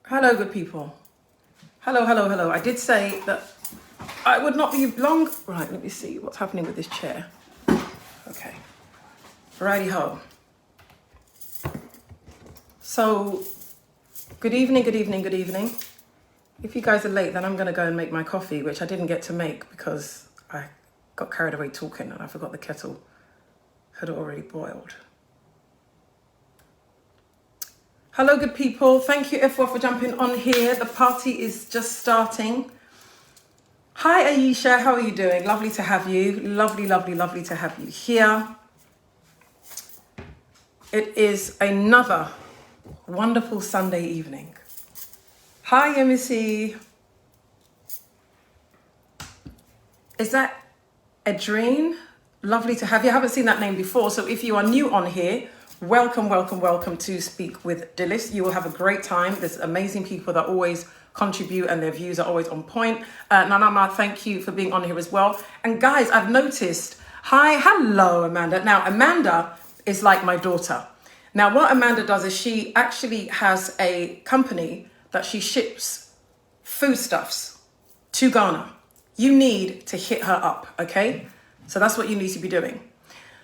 Hello, good people. Hello, hello, hello. I did say that I would not be long. Right, let me see what's happening with this chair. Okay. Righty ho. So, good evening, good evening, good evening. If you guys are late, then I'm going to go and make my coffee, which I didn't get to make because I got carried away talking and I forgot the kettle had already boiled. Hello, good people. Thank you, everyone, for jumping on here. The party is just starting. Hi, Aisha. How are you doing? Lovely to have you. Lovely, lovely, lovely to have you here. It is another wonderful Sunday evening. Hi, Emissy. Is that Adrene? Lovely to have you. I haven't seen that name before. So if you are new on here, welcome, welcome, welcome to Speak with Dilys. You will have a great time. There's amazing people that always contribute and their views are always on point. Nanama, thank you for being on here as well. And guys, I've noticed, hello, Amanda. Now, Amanda is like my daughter. Now, what Amanda does is she actually has a company that she ships foodstuffs to Ghana. You need to hit her up, okay? So that's what you need to be doing.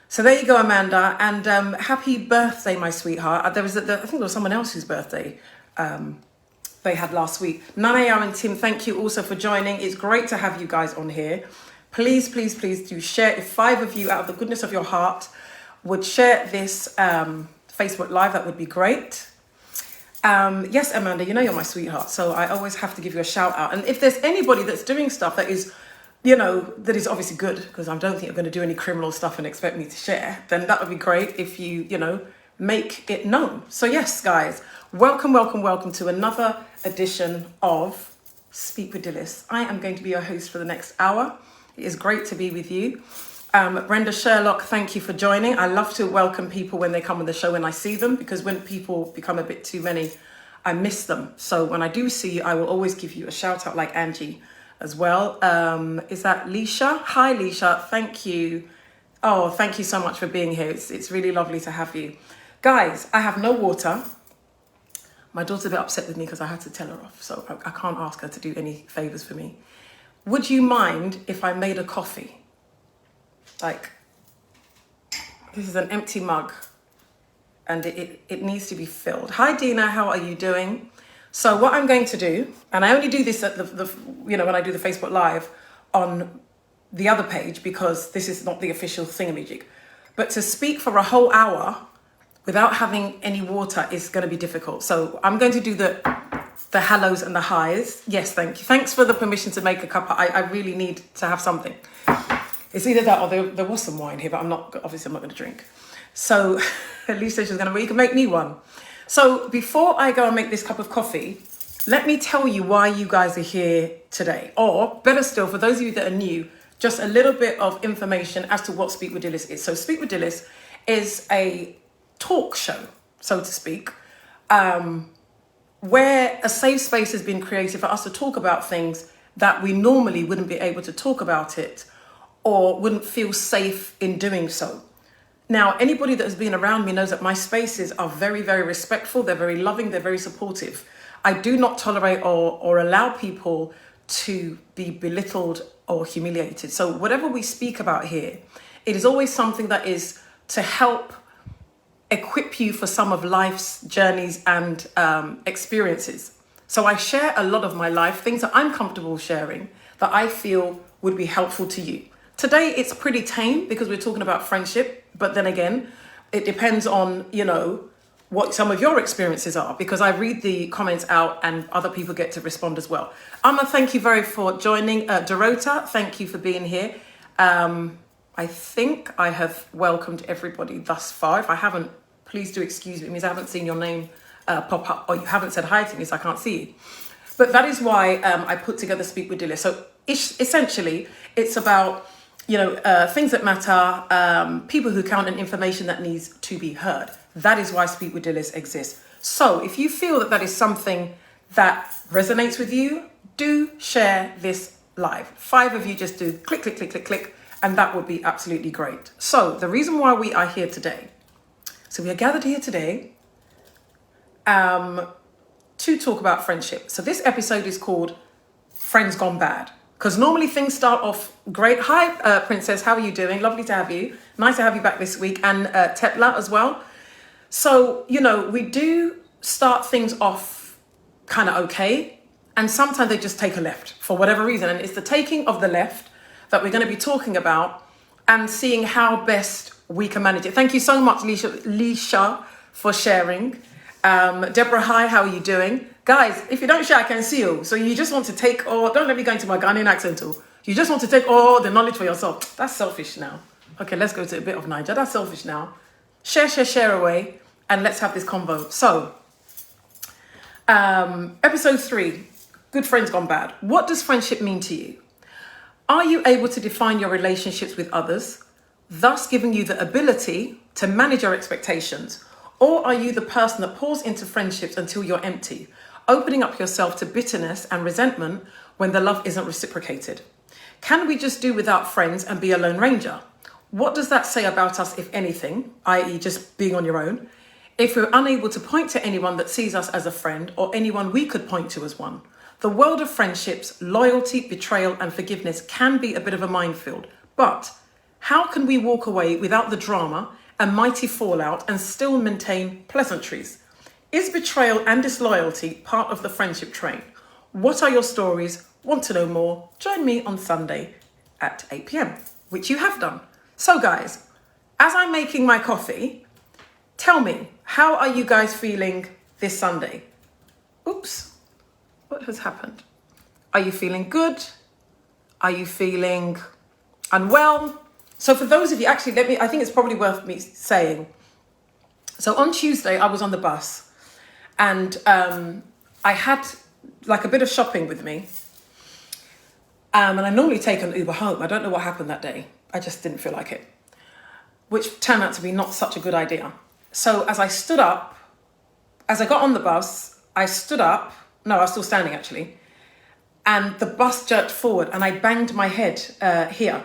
So there you go, Amanda, and happy birthday, my sweetheart. I think there was someone else's birthday they had last week. Nanayar and Tim, thank you also for joining. It's great to have you guys on here. Please, please, please do share. If 5 of you, out of the goodness of your heart, would share this Facebook Live, that would be great. Yes, Amanda, you know you're my sweetheart, so I always have to give you a shout out. And if there's anybody that's doing stuff that is, that is obviously good, because I don't think you're going to do any criminal stuff and expect me to share, then that would be great if you, make it known. So yes, guys, welcome, welcome, welcome to another edition of Speak with Dilys. I am going to be your host for the next hour. It is great to be with you. Brenda Sherlock, thank you for joining. I love to welcome people when they come on the show and I see them, because when people become a bit too many, I miss them. So when I do see you, I will always give you a shout out, like Angie as well. Is that Leisha? Hi, Leisha. Thank you. Oh, thank you so much for being here. It's really lovely to have you. Guys, I have no water. My daughter's a bit upset with me because I had to tell her off, so I can't ask her to do any favors for me. Would you mind if I made a coffee? Like, this is an empty mug and it needs to be filled. Hi, Dina, how are you doing? So what I'm going to do, and I only do this at when I do the Facebook Live on the other page, because this is not the official thingamajig, but to speak for a whole hour without having any water is going to be difficult. So I'm going to do the hellos and the highs. Yes, thank you. Thanks for the permission to make a cup. I really need to have something. It's either that or there was some wine here, but I'm not going to drink. So at least she's going to, you can make me one. So before I go and make this cup of coffee, let me tell you why you guys are here today. Or better still, for those of you that are new, just a little bit of information as to what Speak with Dilys is. So Speak with Dilys is a talk show, so to speak, where a safe space has been created for us to talk about things that we normally wouldn't be able to talk about it or wouldn't feel safe in doing so. Now, anybody that has been around me knows that my spaces are very, very respectful. They're very loving. They're very supportive. I do not tolerate or allow people to be belittled or humiliated. So whatever we speak about here, it is always something that is to help equip you for some of life's journeys and experiences. So I share a lot of my life, things that I'm comfortable sharing that I feel would be helpful to you. Today, it's pretty tame because we're talking about friendship. But then again, it depends on, what some of your experiences are, because I read the comments out and other people get to respond as well. Amma, thank you very much for joining. Dorota, thank you for being here. I think I have welcomed everybody thus far. If I haven't, please do excuse me. It means I haven't seen your name pop up, or you haven't said hi to me, so I can't see you. But that is why I put together Speak with Dilys. So essentially, it's about things that matter, people who count, and information that needs to be heard. That is why Speak with Dilys exists. So if you feel that is something that resonates with you, do share this live. 5 of you just do click, click, click, click, click, and that would be absolutely great. So the reason why we are here today, so we are gathered here today, to talk about friendship. So this episode is called Friends Gone Bad. Because normally things start off great. Hi, Princess, how are you doing? Lovely to have you. Nice to have you back this week. And Tetla as well. So, you know, we do start things off kind of okay. And sometimes they just take a left for whatever reason. And it's the taking of the left that we're going to be talking about and seeing how best we can manage it. Thank you so much, Leisha, for sharing. Deborah, hi, how are you doing? Guys, if you don't share, I can see you. So you just want to take all, don't let me go into my Ghanaian accent too. You just want to take all the knowledge for yourself. That's selfish now. Okay, let's go to a bit of Niger. That's selfish now. Share away, and let's have this convo. So, episode 3, Good Friends Gone Bad. What does friendship mean to you? Are you able to define your relationships with others, thus giving you the ability to manage your expectations? Or are you the person that pours into friendships until you're empty, opening up yourself to bitterness and resentment when the love isn't reciprocated? Can we just do without friends and be a lone ranger? What does that say about us, if anything, i.e. just being on your own, if we're unable to point to anyone that sees us as a friend or anyone we could point to as one? The world of friendships, loyalty, betrayal, and forgiveness can be a bit of a minefield. But how can we walk away without the drama and mighty fallout and still maintain pleasantries? Is betrayal and disloyalty part of the friendship train? What are your stories? Want to know more? Join me on Sunday at 8 p.m, which you have done. So guys, as I'm making my coffee, tell me, how are you guys feeling this Sunday? Oops, what has happened? Are you feeling good? Are you feeling unwell? So for those of you, actually, I think it's probably worth me saying. So on Tuesday, I was on the bus and I had like a bit of shopping with me. And I normally take an Uber home. I don't know what happened that day. I just didn't feel like it, which turned out to be not such a good idea. So as I stood up, as I got on the bus, I stood up. No, I was still standing actually. And the bus jerked forward and I banged my head here.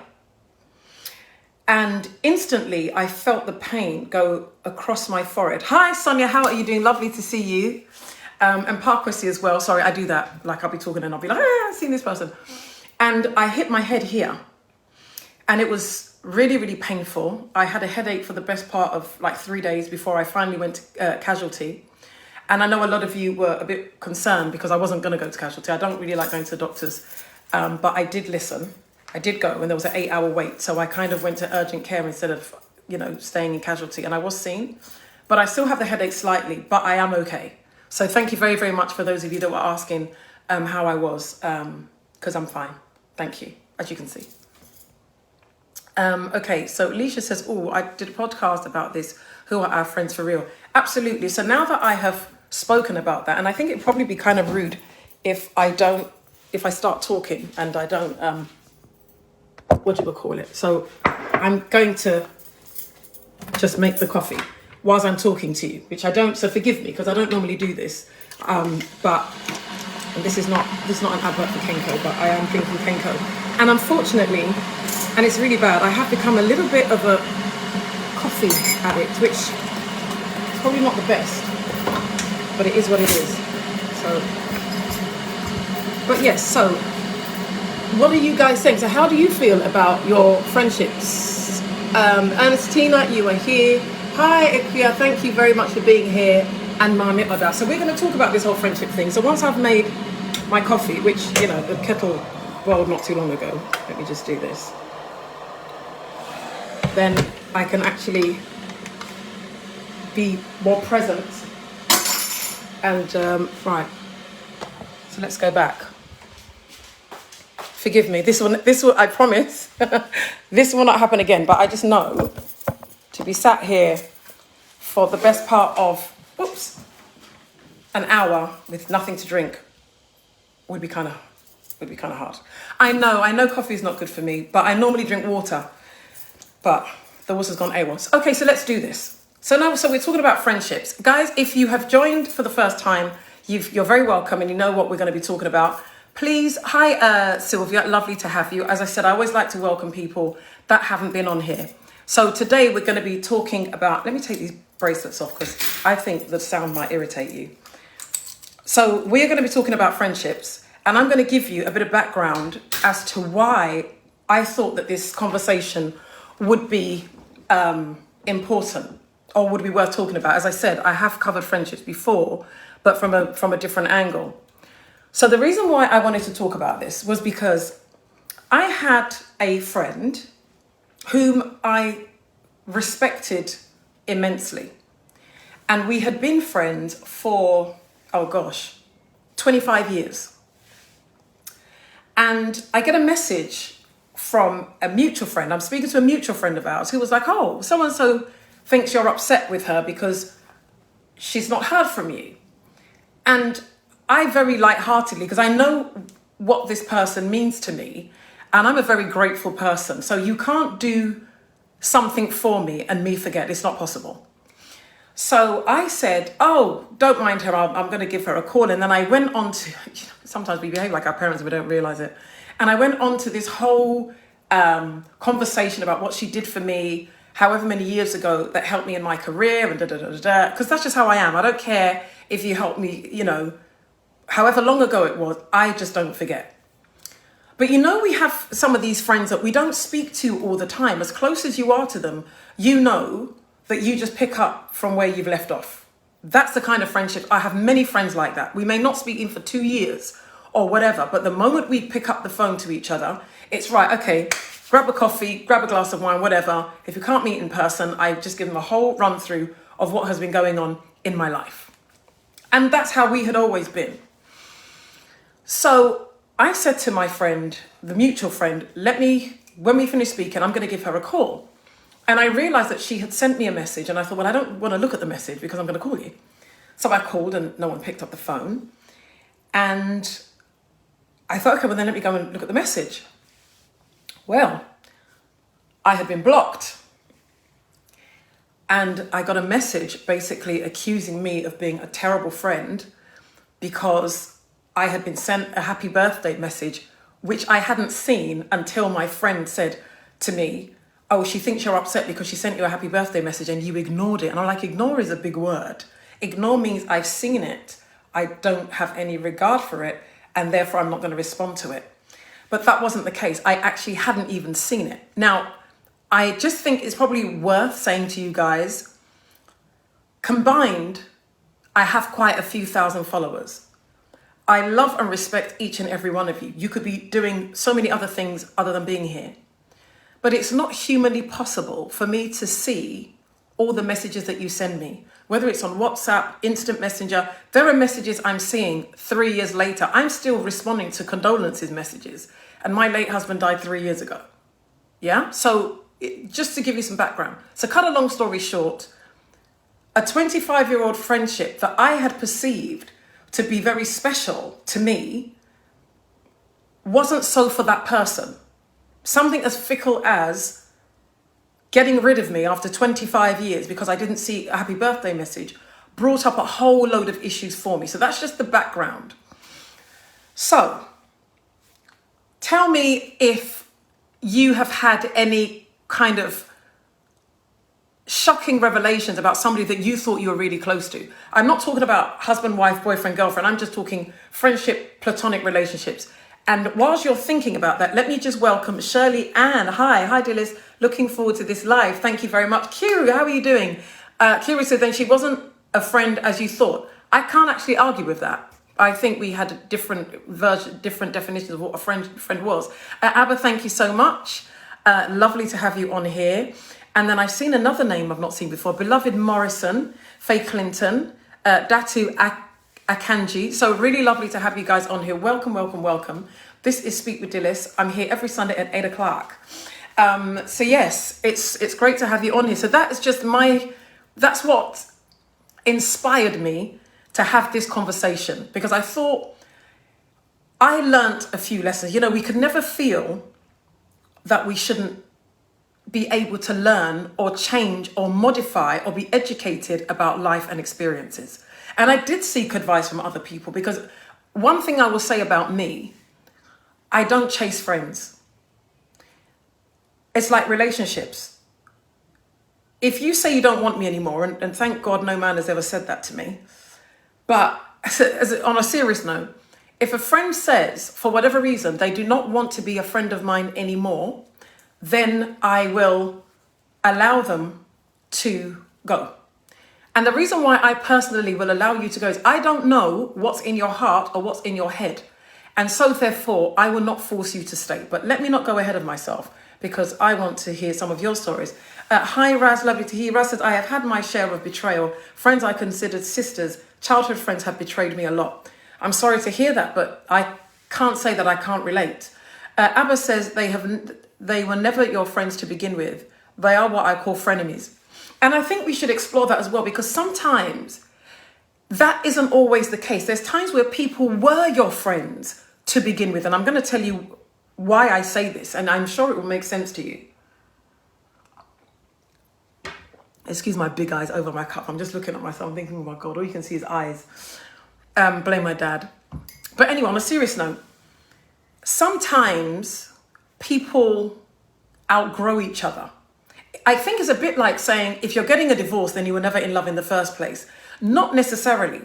And instantly I felt the pain go across my forehead. Hi, Sonia, how are you doing? Lovely to see you. And Parkwesty as well. Sorry, I do that. Like I'll be talking and I'll be like, I've seen this person. And I hit my head here. And it was really, really painful. I had a headache for the best part of like 3 days before I finally went to casualty. And I know a lot of you were a bit concerned because I wasn't going to go to casualty. I don't really like going to the doctors. But I did listen. I did go and there was an 8-hour wait. So I kind of went to urgent care instead of, you know, staying in casualty. And I was seen. But I still have the headache slightly, but I am okay. So thank you very, very much for those of you that were asking how I was, because I'm fine. Thank you, as you can see. Okay, so Alicia says, oh, I did a podcast about this. Who are our friends for real? Absolutely. So now that I have spoken about that, and I think it'd probably be kind of rude if I start talking and I don't, what do we call it? So I'm going to just make the coffee whilst I'm talking to you, which I don't, so forgive me because I don't normally do this. But and this is not an advert for Kenko, but I am drinking Kenko. And unfortunately, and it's really bad, I have become a little bit of a coffee addict, which is probably not the best, but it is what it is. So, but yes, so what are you guys saying? So how do you feel about your friendships? Ernestina, you are here. Hi, Ekia, thank you very much for being here. And Marmit Oda. So we're going to talk about this whole friendship thing. So once I've made my coffee, which, you know, the kettle boiled not too long ago. Let me just do this. Then I can actually be more present. And, right. So let's go back. Forgive me. This one, I promise, this will not happen again. But I just know to be sat here for the best part of, an hour with nothing to drink would be kind of hard. I know coffee is not good for me, but I normally drink water. But the water's gone AWOL. Okay, so let's do this. So we're talking about friendships. Guys, if you have joined for the first time, you're very welcome and you know what we're going to be talking about. Please, hi Sylvia, lovely to have you. As I said, I always like to welcome people that haven't been on here. So today we're going to be talking about, let me take these bracelets off because I think the sound might irritate you. So we're going to be talking about friendships, and I'm going to give you a bit of background as to why I thought that this conversation would be important or would be worth talking about. As I said, I have covered friendships before, but from a different angle. So the reason why I wanted to talk about this was because I had a friend whom I respected immensely. And we had been friends for, 25 years. And I get a message from a mutual friend. I'm speaking to a mutual friend of ours who was like, oh, so-and-so thinks you're upset with her because she's not heard from you. And I very lightheartedly, because I know what this person means to me, and I'm a very grateful person. So you can't do something for me and me forget. It's not possible. So I said, oh, don't mind her. I'm going to give her a call. And then I went on to, sometimes we behave like our parents, we don't realize it. And I went on to this whole conversation about what she did for me, however many years ago, that helped me in my career and da-da-da-da-da. Because that's just how I am. I don't care if you help me, however long ago it was, I just don't forget. But we have some of these friends that we don't speak to all the time. As close as you are to them, you know that you just pick up from where you've left off. That's the kind of friendship. I have many friends like that. We may not speak in for 2 years or whatever, but the moment we pick up the phone to each other, it's right, okay, grab a coffee, grab a glass of wine, whatever. If you can't meet in person, I just give them a whole run through of what has been going on in my life. And that's how we had always been. So I said to my friend, the mutual friend, when we finish speaking, I'm going to give her a call. And I realized that she had sent me a message, and I thought, well, I don't want to look at the message because I'm going to call you. So I called and no one picked up the phone. And I thought, okay, well, then let me go and look at the message. Well, I had been blocked. And I got a message basically accusing me of being a terrible friend because I had been sent a happy birthday message, which I hadn't seen until my friend said to me, oh, she thinks you're upset because she sent you a happy birthday message and you ignored it. And I'm like, ignore is a big word. Ignore means I've seen it. I don't have any regard for it, and therefore I'm not going to respond to it. But that wasn't the case. I actually hadn't even seen it. Now, I just think it's probably worth saying to you guys, combined, I have quite a few thousand followers. I love and respect each and every one of you. You could be doing so many other things other than being here. But it's not humanly possible for me to see all the messages that you send me, whether it's on WhatsApp, Instant Messenger. There are messages I'm seeing 3 years later. I'm still responding to condolences messages. And my late husband died 3 years ago. Yeah? So just to give you some background. So cut a long story short, a 25-year-old friendship that I had perceived to be very special to me wasn't so for that person. Something as fickle as getting rid of me after 25 years because I didn't see a happy birthday message brought up a whole load of issues for me. So that's just the background. So tell me if you have had any kind of shocking revelations about somebody that you thought you were really close to. I'm not talking about husband, wife, boyfriend, girlfriend. I'm just talking friendship, platonic relationships. And whilst you're thinking about that, let me just welcome Shirley Ann. Hi, Dilys. Looking forward to this live. Thank you very much. Kiru, how are you doing? Kiru said then she wasn't a friend as you thought. I can't actually argue with that. I think we had different definitions of what a friend was. Abba, thank you so much. Lovely to have you on here. And then I've seen another name I've not seen before. Beloved Morrison, Faye Clinton, Datu Akanji. So really lovely to have you guys on here. Welcome, welcome, welcome. This is Speak with Dilys. I'm here every Sunday at 8 o'clock. So yes, it's great to have you on here. So that is just that's what inspired me to have this conversation, because I thought I learnt a few lessons. We could never feel that we shouldn't be able to learn or change or modify or be educated about life and experiences. And I did seek advice from other people, because one thing I will say about me, I don't chase friends. It's like relationships. If you say you don't want me anymore, and thank God no man has ever said that to me, but on a serious note, if a friend says, for whatever reason, they do not want to be a friend of mine anymore, then I will allow them to go. And the reason why I personally will allow you to go is I don't know what's in your heart or what's in your head. And so therefore, I will not force you to stay. But let me not go ahead of myself because I want to hear some of your stories. Hi, Raz, lovely to hear. Raz says, I have had my share of betrayal. Friends I considered sisters, childhood friends have betrayed me a lot. I'm sorry to hear that, but I can't say that I can't relate. Abba says they were never your friends to begin with. They are what I call frenemies. And I think we should explore that as well, because sometimes that isn't always the case. There's times where people were your friends to begin with. And I'm going to tell you why I say this, and I'm sure it will make sense to you. Excuse my big eyes over my cup. I'm just looking at myself. I'm thinking, oh my God, all you can see is eyes. Blame my dad. But anyway, on a serious note, sometimes people outgrow each other. I think it's a bit like saying, if you're getting a divorce, then you were never in love in the first place. Not necessarily.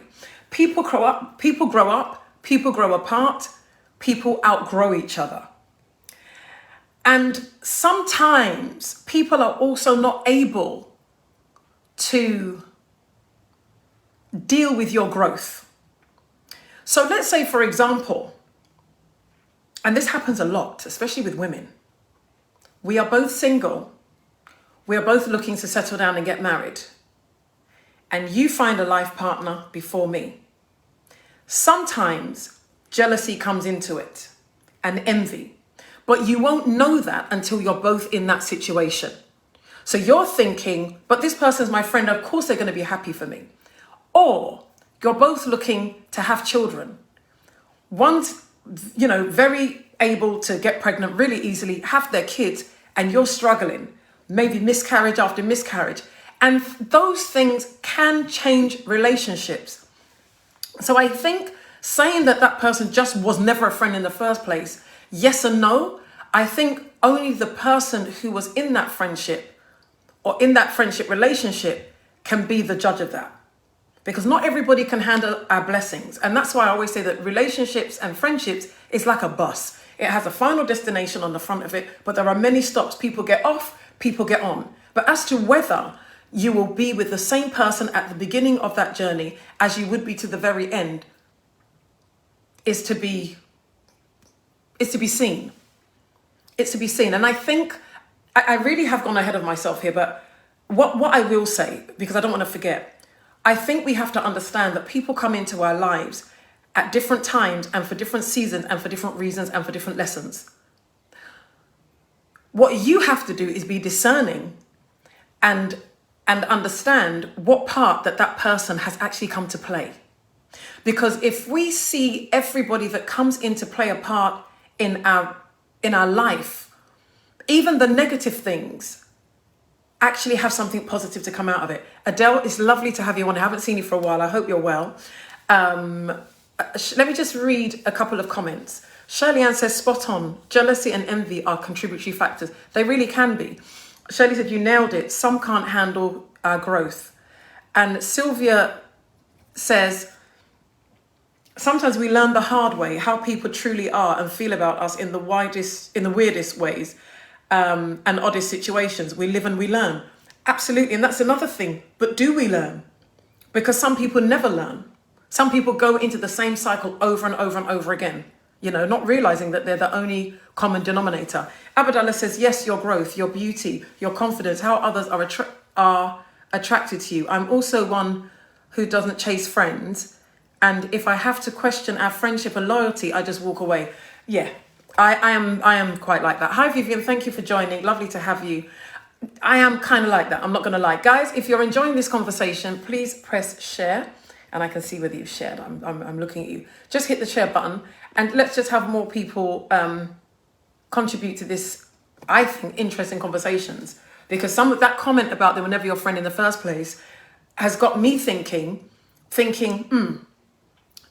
People grow up, people grow apart, people outgrow each other. And sometimes people are also not able to deal with your growth. So let's say, for example, and this happens a lot, especially with women. We are both single. We are both looking to settle down and get married. And you find a life partner before me. Sometimes jealousy comes into it and envy. But you won't know that until you're both in that situation. So you're thinking, but this person's my friend, of course they're going to be happy for me. Or you're both looking to have children. One's, very able to get pregnant really easily, have their kids, and you're struggling. Maybe miscarriage after miscarriage. And those things can change relationships. So I think saying that that person just was never a friend in the first place, yes and no. I think only the person who was in that friendship or in that friendship relationship can be the judge of that. Because not everybody can handle our blessings. And that's why I always say that relationships and friendships is like a bus. It has a final destination on the front of it, but there are many stops. People get off, people get on. But as to whether you will be with the same person at the beginning of that journey as you would be to the very end is to be seen. It's to be seen. And I think I really have gone ahead of myself here, but what I will say, because I don't want to forget, I think we have to understand that people come into our lives at different times and for different seasons and for different reasons and for different lessons. What you have to do is be discerning and understand what part that person has actually come to play. Because if we see everybody that comes in to play a part in our life, even the negative things actually have something positive to come out of it. Adele, it's lovely to have you on. I haven't seen you for a while. I hope you're well. Let me just read a couple of comments. Shirley Ann says, spot on. Jealousy and envy are contributory factors. They really can be. Shirley said, you nailed it. Some can't handle our growth. And Sylvia says, sometimes we learn the hard way how people truly are and feel about us in the weirdest ways. And oddest situations. We live and we learn. Absolutely. And that's another thing. But do we learn? Because some people never learn. Some people go into the same cycle over and over and over again, not realizing that they're the only common denominator. Abdallah says, yes, your growth, your beauty, your confidence, how others are attracted to you. I'm also one who doesn't chase friends. And if I have to question our friendship and loyalty, I just walk away. Yeah. I am quite like that. Hi, Vivian. Thank you for joining. Lovely to have you. I am kind of like that. I'm not going to lie. Guys, if you're enjoying this conversation, please press share. And I can see whether you've shared. I'm looking at you. Just hit the share button. And let's just have more people contribute to this, I think, interesting conversations. Because some of that comment about they were never your friend in the first place has got me thinking,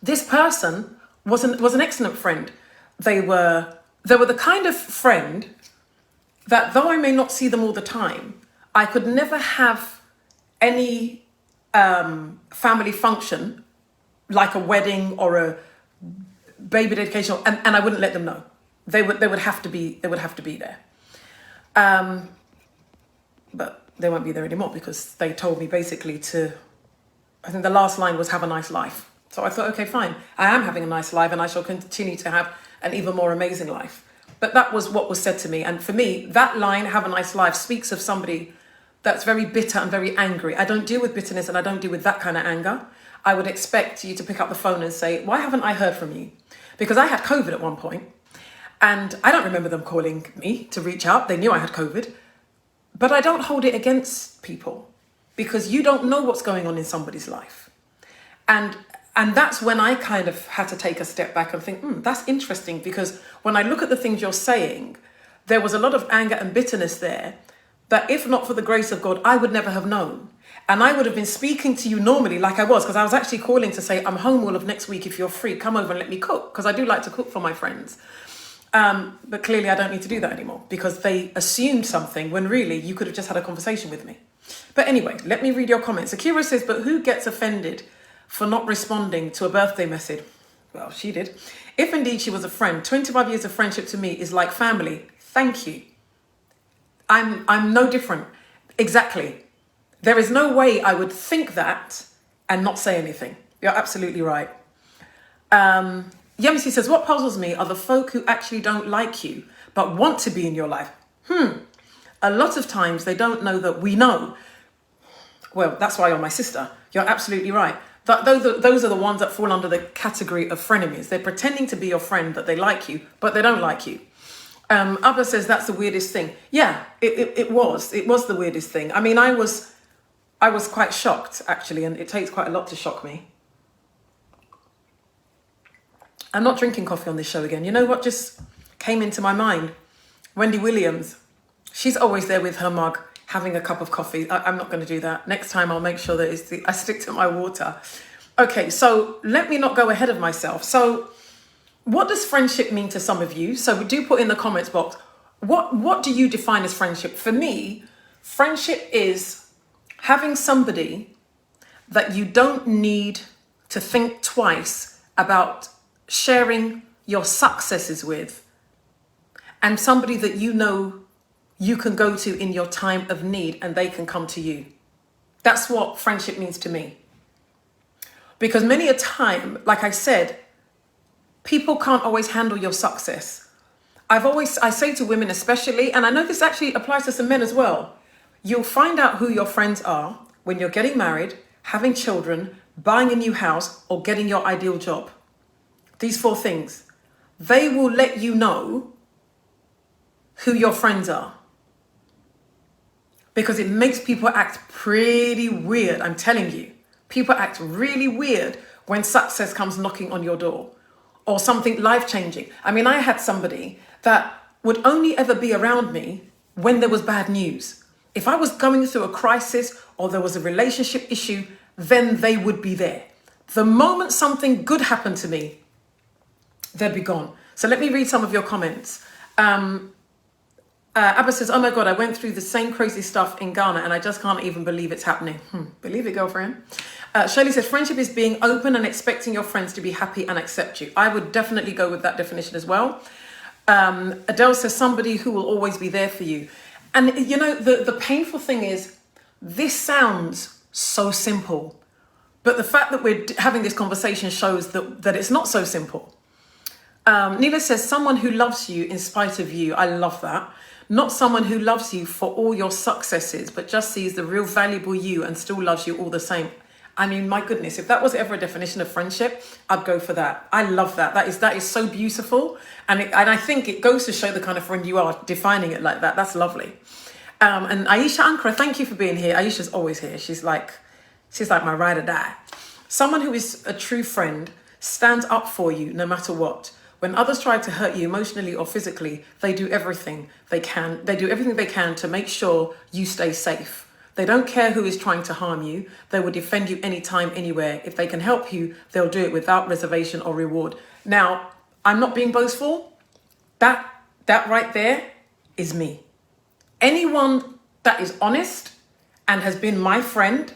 this person was an excellent friend. They were the kind of friend that though I may not see them all the time, I could never have any family function like a wedding or a baby dedication, and I wouldn't let them know. They would have to be there. But they won't be there anymore because they told me basically I think the last line was have a nice life. So I thought, okay, fine. I am having a nice life and I shall continue to have an even more amazing life. But that was what was said to me. And for me, that line, have a nice life, speaks of somebody that's very bitter and very angry. I don't deal with bitterness and I don't deal with that kind of anger. I would expect you to pick up the phone and say, why haven't I heard from you? Because I had COVID at one point and I don't remember them calling me to reach out. They knew I had COVID. But I don't hold it against people because you don't know what's going on in somebody's life. And that's when I kind of had to take a step back and think, that's interesting, because when I look at the things you're saying, there was a lot of anger and bitterness there that if not for the grace of God, I would never have known. And I would have been speaking to you normally like I was, because I was actually calling to say, I'm home all of next week. If you're free, come over and let me cook, because I do like to cook for my friends. But clearly I don't need to do that anymore because they assumed something when really you could have just had a conversation with me. But anyway, let me read your comments. Akira says, but who gets offended for not responding to a birthday message? Well, she did. If indeed she was a friend, 25 years of friendship to me is like family. Thank you. I'm no different. Exactly. There is no way I would think that and not say anything. You're absolutely right. Yemisi says, what puzzles me are the folk who actually don't like you, but want to be in your life. A lot of times they don't know that we know. Well, that's why you're my sister. You're absolutely right. Those are the ones that fall under the category of frenemies. They're pretending to be your friend, that they like you, but they don't like you. Abba says, that's the weirdest thing. Yeah, it was the weirdest thing. I mean, I was quite shocked, actually, and it takes quite a lot to shock me. I'm not drinking coffee on this show again. You know what just came into my mind? Wendy Williams. She's always there with her mug, having a cup of coffee. I'm not going to do that. Next time I'll make sure that I stick to my water. Okay, so let me not go ahead of myself. So what does friendship mean to some of you? So do put in the comments box, what do you define as friendship? For me, friendship is having somebody that you don't need to think twice about sharing your successes with, and somebody that you know you can go to in your time of need and they can come to you. That's what friendship means to me. Because many a time, like I said, people can't always handle your success. I say to women especially, and I know this actually applies to some men as well, you'll find out who your friends are when you're getting married, having children, buying a new house, or getting your ideal job. These 4 things. They will let you know who your friends are. Because it makes people act pretty weird, I'm telling you. People act really weird when success comes knocking on your door. Or something life-changing. I mean, I had somebody that would only ever be around me when there was bad news. If I was going through a crisis or there was a relationship issue, then they would be there. The moment something good happened to me, they'd be gone. So let me read some of your comments. Abba says, oh my God, I went through the same crazy stuff in Ghana and I just can't even believe it's happening. Believe it, girlfriend. Shirley says, friendship is being open and expecting your friends to be happy and accept you. I would definitely go with that definition as well. Adele says, somebody who will always be there for you. And you know, the painful thing is, this sounds so simple, but the fact that we're having this conversation shows that it's not so simple. Nila says, someone who loves you in spite of you. I love that. Not someone who loves you for all your successes, but just sees the real valuable you and still loves you all the same. I mean, my goodness, if that was ever a definition of friendship, I'd go for that. I love that. That is so beautiful. And I think it goes to show the kind of friend you are, defining it like that. That's lovely. And Aisha Ankara, thank you for being here. Aisha's always here. She's like my ride or die. Someone who is a true friend stands up for you no matter what. When others try to hurt you emotionally or physically, they do everything they can. They do everything they can to make sure you stay safe. They don't care who is trying to harm you. They will defend you anytime, anywhere. If they can help you, they'll do it without reservation or reward. Now, I'm not being boastful. That right there is me. Anyone that is honest and has been my friend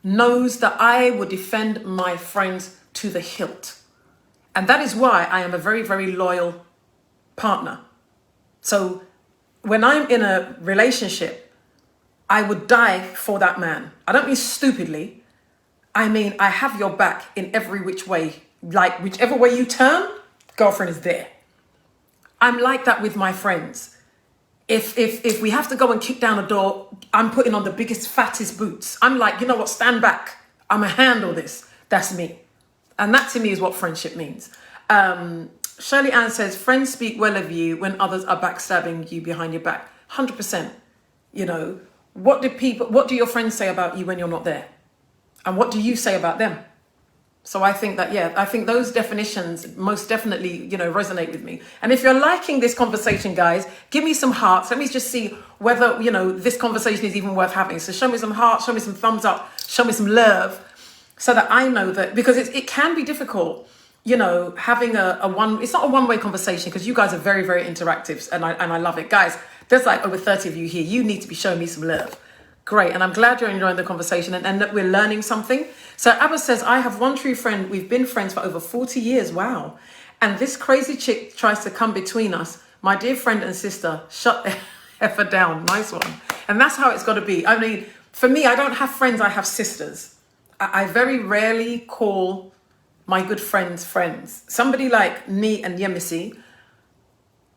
knows that I will defend my friends to the hilt. And that is why I am a very, very loyal partner. So when I'm in a relationship, I would die for that man. I don't mean stupidly. I mean, I have your back in every which way. Like, whichever way you turn, girlfriend is there. I'm like that with my friends. If we have to go and kick down a door, I'm putting on the biggest, fattest boots. I'm like, you know what, stand back. I'm going to handle this. That's me. And that to me is what friendship means. Shirley Ann says, friends speak well of you when others are backstabbing you behind your back. 100%. You know, what do your friends say about you when you're not there? And what do you say about them? So I think that, I think those definitions most definitely, resonate with me. And if you're liking this conversation, guys, give me some hearts. Let me just see whether, this conversation is even worth having. So show me some hearts, show me some thumbs up, show me some love, so that I know that, because it can be difficult, having it's not a one-way conversation, because you guys are very, very interactive, and I love it. Guys, there's like over 30 of you here. You need to be showing me some love. Great. And I'm glad you're enjoying the conversation and that we're learning something. So Abba says, I have one true friend. We've been friends for over 40 years. Wow. And this crazy chick tries to come between us. My dear friend and sister, shut the heifer down. Nice one. And that's how it's got to be. I mean, for me, I don't have friends. I have sisters. I very rarely call my good friends friends. Somebody like me and Yemisi,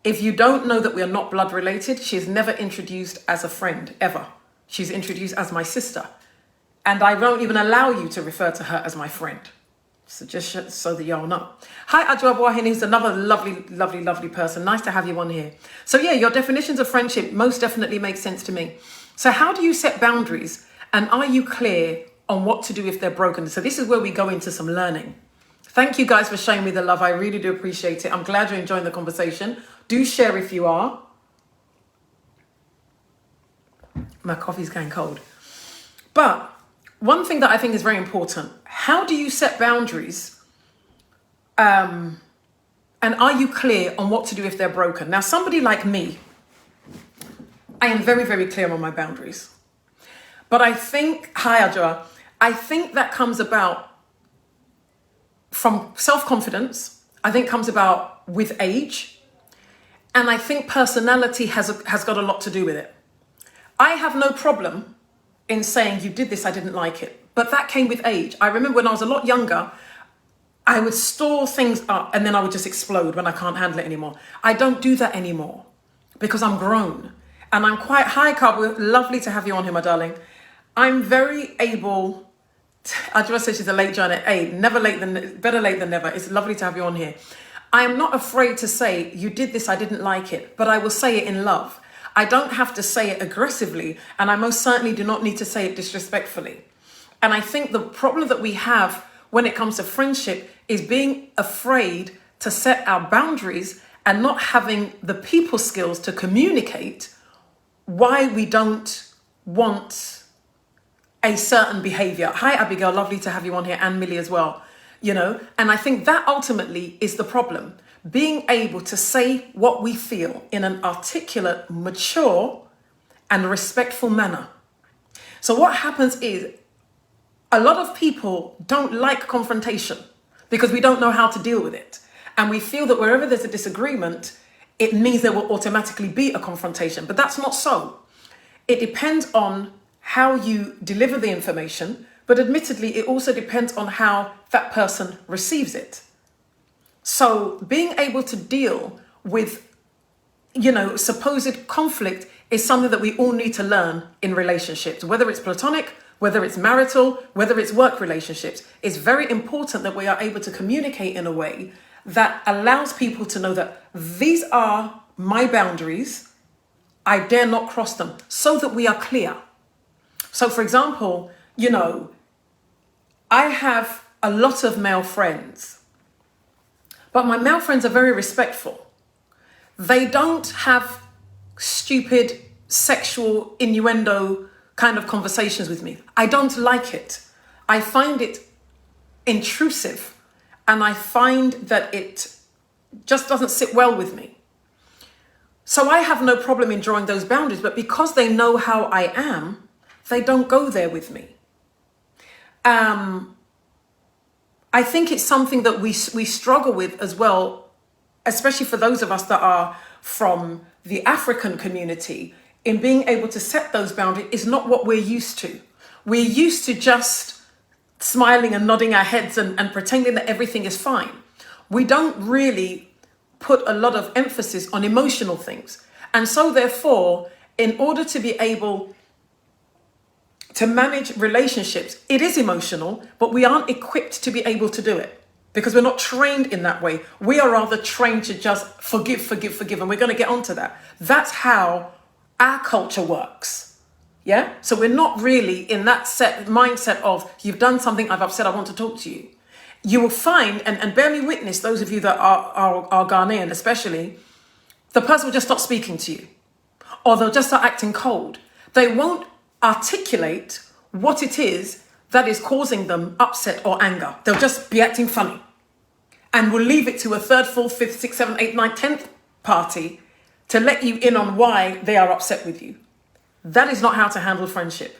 if you don't know that we are not blood related, she is never introduced as a friend, ever. She's introduced as my sister. And I won't even allow you to refer to her as my friend. So just so that y'all know. Hi, Ajwa Boahin, who's another lovely, lovely, lovely person. Nice to have you on here. So yeah, your definitions of friendship most definitely make sense to me. So how do you set boundaries? And are you clear on what to do if they're broken? So this is where we go into some learning. Thank you guys for showing me the love. I really do appreciate it. I'm glad you're enjoying the conversation. Do share if you are. My coffee's going cold. But one thing that I think is very important, how do you set boundaries? And are you clear on what to do if they're broken? Now, somebody like me, I am very, very clear on my boundaries. But I think, hi Ajwa, I think that comes about from self-confidence. I think comes about with age. And I think personality has got a lot to do with it. I have no problem in saying you did this, I didn't like it. But that came with age. I remember when I was a lot younger, I would store things up and then I would just explode when I can't handle it anymore. I don't do that anymore because I'm grown. And I'm quite, hi Carl, lovely to have you on here, my darling. I'm very able, I just said she's a late joiner. Hey, better late than never. It's lovely to have you on here. I am not afraid to say, you did this, I didn't like it, but I will say it in love. I don't have to say it aggressively, and I most certainly do not need to say it disrespectfully. And I think the problem that we have when it comes to friendship is being afraid to set our boundaries and not having the people skills to communicate why we don't want a certain behavior. Hi, Abigail, lovely to have you on here, and Millie as well. And I think that ultimately is the problem. Being able to say what we feel in an articulate, mature, and respectful manner. So what happens is a lot of people don't like confrontation because we don't know how to deal with it. And we feel that wherever there's a disagreement, it means there will automatically be a confrontation. But that's not so. It depends on how you deliver the information, but admittedly, it also depends on how that person receives it. So being able to deal with, supposed conflict is something that we all need to learn in relationships, whether it's platonic, whether it's marital, whether it's work relationships. It's very important that we are able to communicate in a way that allows people to know that these are my boundaries. I dare not cross them, so that we are clear. So for example, I have a lot of male friends. But my male friends are very respectful. They don't have stupid sexual innuendo kind of conversations with me. I don't like it. I find it intrusive, and I find that it just doesn't sit well with me. So I have no problem in drawing those boundaries, but because they know how I am, they don't go there with me. I think it's something that we struggle with as well, especially for those of us that are from the African community, in being able to set those boundaries is not what we're used to. We're used to just smiling and nodding our heads and pretending that everything is fine. We don't really put a lot of emphasis on emotional things. And so therefore, in order to be able to manage relationships, it is emotional, but we aren't equipped to be able to do it because we're not trained in that way. We are rather trained to just forgive, and we're going to get onto that. That's how our culture works. Yeah? So we're not really in that mindset of, you've done something, I've upset, I want to talk to you. You will find, and bear me witness, those of you that are Ghanaian especially, the person will just stop speaking to you. Or they'll just start acting cold. They won't articulate what it is that is causing them upset or anger. They'll just be acting funny. And will leave it to a third, fourth, fifth, sixth, seventh, eighth, ninth, 10th party to let you in on why they are upset with you. That is not how to handle friendship.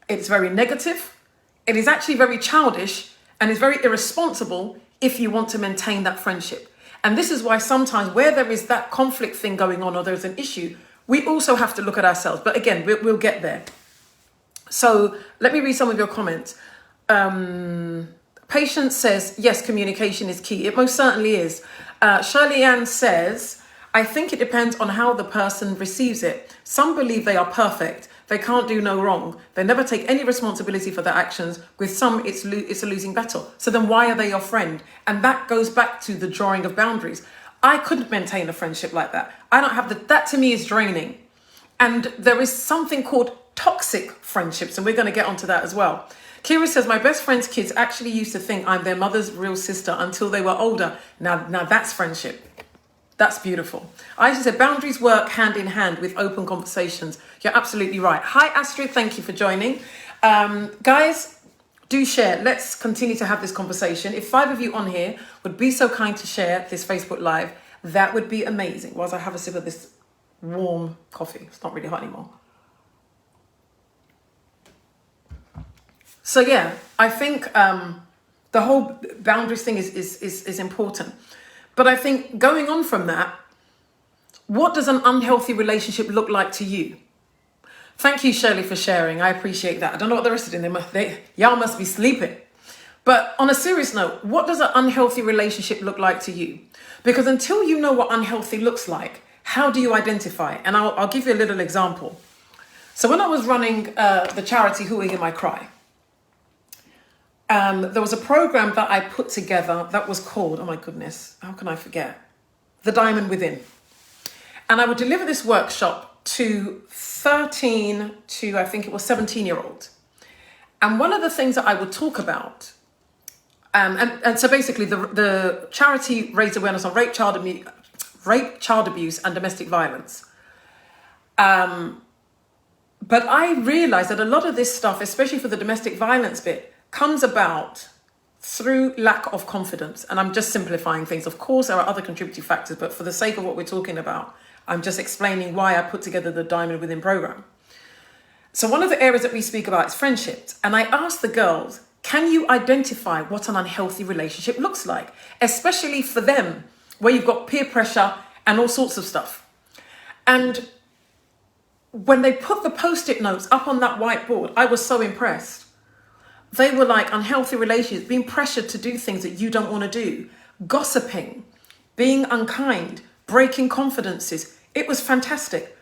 It's very negative. It is actually very childish and it's very irresponsible if you want to maintain that friendship. And this is why sometimes where there is that conflict thing going on or there's an issue, we also have to look at ourselves. But again, we'll get there. So let me read some of your comments. Patience says, yes, communication is key. It most certainly is. Shirley Ann says, I think it depends on how the person receives it. Some believe they are perfect. They can't do no wrong. They never take any responsibility for their actions. With some, it's a losing battle. So then why are they your friend? And that goes back to the drawing of boundaries. I couldn't maintain a friendship like that. I don't have that to me is draining. And there is something called toxic friendships. And we're going to get onto that as well. Kira says, my best friend's kids actually used to think I'm their mother's real sister until they were older. Now that's friendship. That's beautiful. I said boundaries work hand in hand with open conversations. You're absolutely right. Hi, Astrid. Thank you for joining. Guys, do share. Let's continue to have this conversation. If 5 of you on here would be so kind to share this Facebook Live, that would be amazing. Whilst I have a sip of this warm coffee. It's not really hot anymore. So yeah, I think the whole boundaries thing is important. But I think going on from that, what does an unhealthy relationship look like to you? Thank you, Shirley, for sharing. I appreciate that. I don't know what the rest of them, y'all must be sleeping. But on a serious note, what does an unhealthy relationship look like to you? Because until you know what unhealthy looks like, how do you identify it? And I'll give you a little example. So when I was running the charity Who Will Hear My Cry, there was a program that I put together that was called, oh my goodness, how can I forget? The Diamond Within. And I would deliver this workshop to 13 to, I think it was 17-year-olds. And one of the things that I would talk about, and so basically the charity raised awareness on rape, child abuse and domestic violence. But I realized that a lot of this stuff, especially for the domestic violence bit, comes about through lack of confidence. And I'm just simplifying things. Of course, there are other contributing factors, but for the sake of what we're talking about, I'm just explaining why I put together the Diamond Within program. So one of the areas that we speak about is friendships. And I asked the girls, can you identify what an unhealthy relationship looks like? Especially for them, where you've got peer pressure and all sorts of stuff. And when they put the Post-it notes up on that whiteboard, I was so impressed. They were like unhealthy relationships, being pressured to do things that you don't want to do, gossiping, being unkind, breaking confidences. It was fantastic.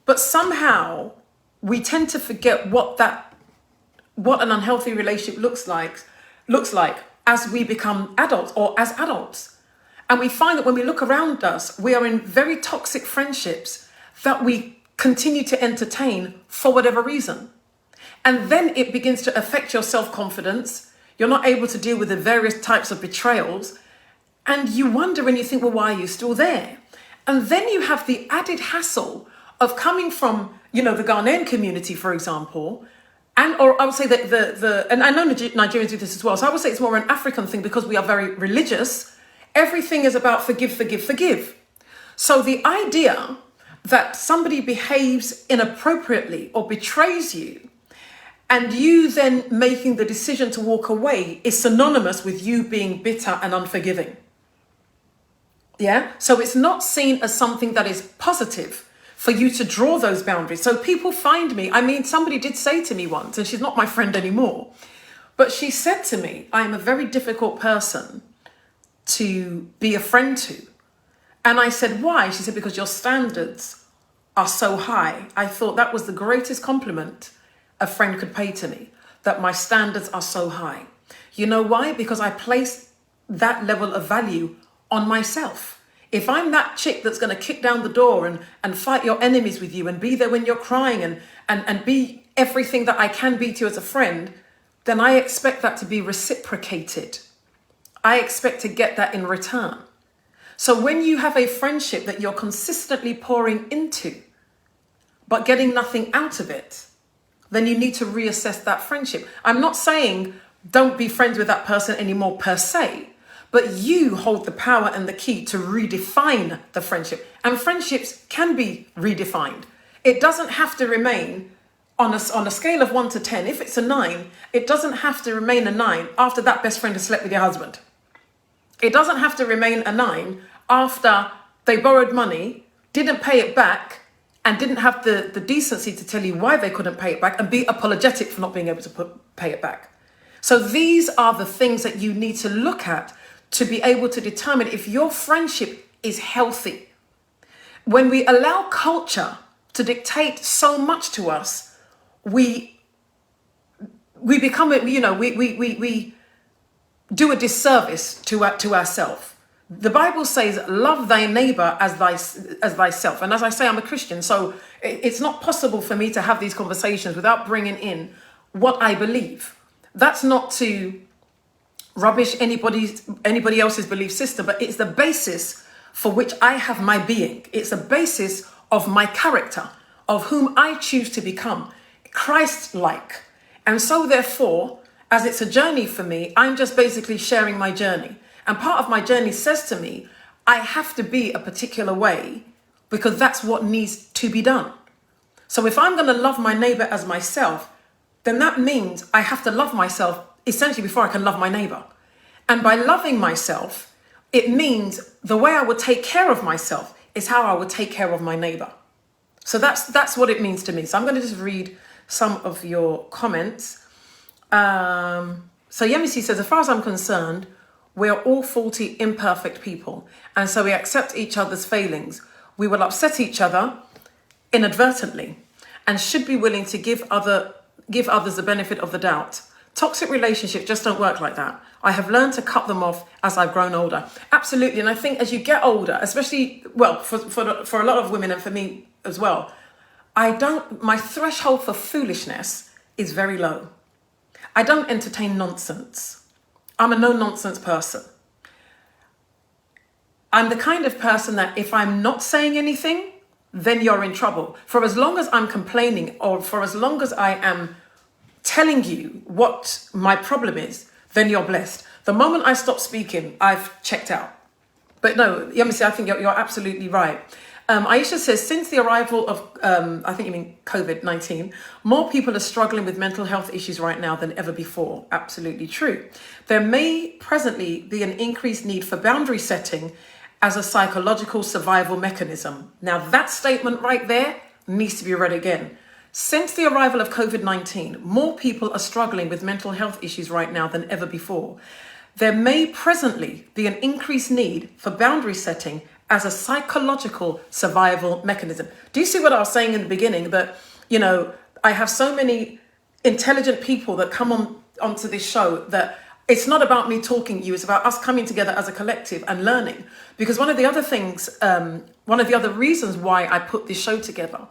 But somehow we tend to forget what an unhealthy relationship looks like as we become adults or as adults. And we find that when we look around us, we are in very toxic friendships that we continue to entertain for whatever reason. And then it begins to affect your self-confidence. You're not able to deal with the various types of betrayals. And you wonder and you think, well, why are you still there? And then you have the added hassle of coming from, the Ghanaian community, for example, or I would say that and I know Nigerians do this as well. So I would say it's more an African thing because we are very religious. Everything is about forgive, forgive, forgive. So the idea that somebody behaves inappropriately or betrays you, and you then making the decision to walk away is synonymous with you being bitter and unforgiving. Yeah? So it's not seen as something that is positive for you to draw those boundaries. So people find me, I mean, somebody did say to me once, and she's not my friend anymore, but she said to me, I am a very difficult person to be a friend to. And I said, why? She said, because your standards are so high. I thought that was the greatest compliment a friend could pay to me, that my standards are so high. You know why? Because I place that level of value on myself. If I'm that chick that's going to kick down the door and fight your enemies with you and be there when you're crying and be everything that I can be to you as a friend, then I expect that to be reciprocated. I expect to get that in return. So when you have a friendship that you're consistently pouring into, but getting nothing out of it, then you need to reassess that friendship. I'm not saying don't be friends with that person anymore per se, but you hold the power and the key to redefine the friendship. And friendships can be redefined. It doesn't have to remain on a scale of 1 to 10. If it's a 9, it doesn't have to remain a 9 after that best friend has slept with your husband. It doesn't have to remain a 9 after they borrowed money, didn't pay it back, and didn't have the decency to tell you why they couldn't pay it back and be apologetic for not being able to pay it back. So these are the things that you need to look at to be able to determine if your friendship is healthy. When we allow culture to dictate so much to us, we become, we do a disservice to ourselves. The Bible says, love thy neighbor as thyself. And as I say, I'm a Christian, so it's not possible for me to have these conversations without bringing in what I believe. That's not to rubbish anybody else's belief system, but it's the basis for which I have my being. It's the basis of my character, of whom I choose to become, Christ-like. And so therefore, as it's a journey for me, I'm just basically sharing my journey. And part of my journey says to me, I have to be a particular way because that's what needs to be done. So if I'm going to love my neighbor as myself, then that means I have to love myself essentially before I can love my neighbor. And by loving myself, it means the way I would take care of myself is how I would take care of my neighbor. So that's what it means to me. So I'm going to just read some of your comments. So Yemisi says, as far as I'm concerned, we're all faulty, imperfect people. And so we accept each other's failings. We will upset each other inadvertently and should be willing to give others the benefit of the doubt. Toxic relationships just don't work like that. I have learned to cut them off as I've grown older. Absolutely. And I think as you get older, especially, well, for a lot of women and for me as well, my threshold for foolishness is very low. I don't entertain nonsense. I'm a no-nonsense person. I'm the kind of person that if I'm not saying anything, then you're in trouble. For as long as I'm complaining or for as long as I am telling you what my problem is, then you're blessed. The moment I stop speaking, I've checked out. But no, Yamisi, I think you're absolutely right. Aisha says, since the arrival of, I think you mean COVID-19, more people are struggling with mental health issues right now than ever before. Absolutely true. There may presently be an increased need for boundary setting as a psychological survival mechanism. Now that statement right there needs to be read again. Since the arrival of COVID-19, more people are struggling with mental health issues right now than ever before. There may presently be an increased need for boundary setting as a psychological survival mechanism. Do you see what I was saying in the beginning? That, I have so many intelligent people that come onto this show that it's not about me talking to you, it's about us coming together as a collective and learning. Because one of the other reasons why I put this show together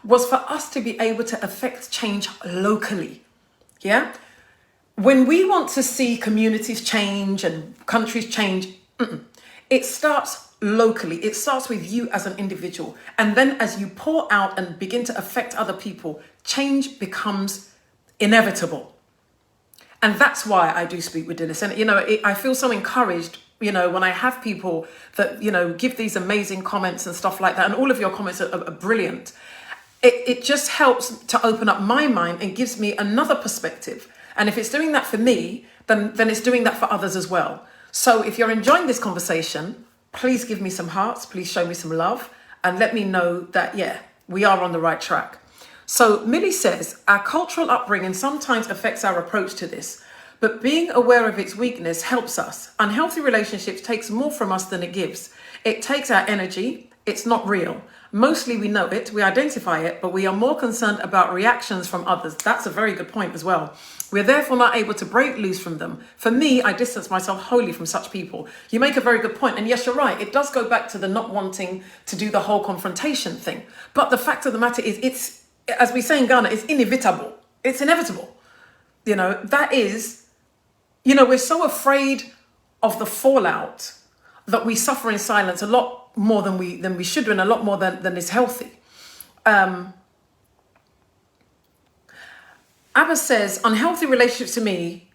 was for us to be able to affect change locally. Yeah? When we want to see communities change and countries change, it starts locally. It starts with you as an individual. And then as you pour out and begin to affect other people, change becomes inevitable. And that's why I do speak with Dilys. And, I feel so encouraged, when I have people that, give these amazing comments and stuff like that. And all of your comments are brilliant. it just helps to open up my mind and gives me another perspective. And if it's doing that for me, then it's doing that for others as well. So if you're enjoying this conversation, please give me some hearts, please show me some love, and let me know that, yeah, we are on the right track. So Millie says, our cultural upbringing sometimes affects our approach to this, but being aware of its weakness helps us. Unhealthy relationships takes more from us than it gives. It takes our energy. It's not real. Mostly we know it, we identify it, but we are more concerned about reactions from others. That's a very good point as well. We're therefore not able to break loose from them. For me, I distance myself wholly from such people. You make a very good point. And yes, you're right. It does go back to the not wanting to do the whole confrontation thing. But the fact of the matter is, it's, as we say in Ghana, it's inevitable. It's inevitable. You know, that is, you know, we're so afraid of the fallout that we suffer in silence a lot more than we should do, and a lot more than is healthy. Abba says, unhealthy relationships to me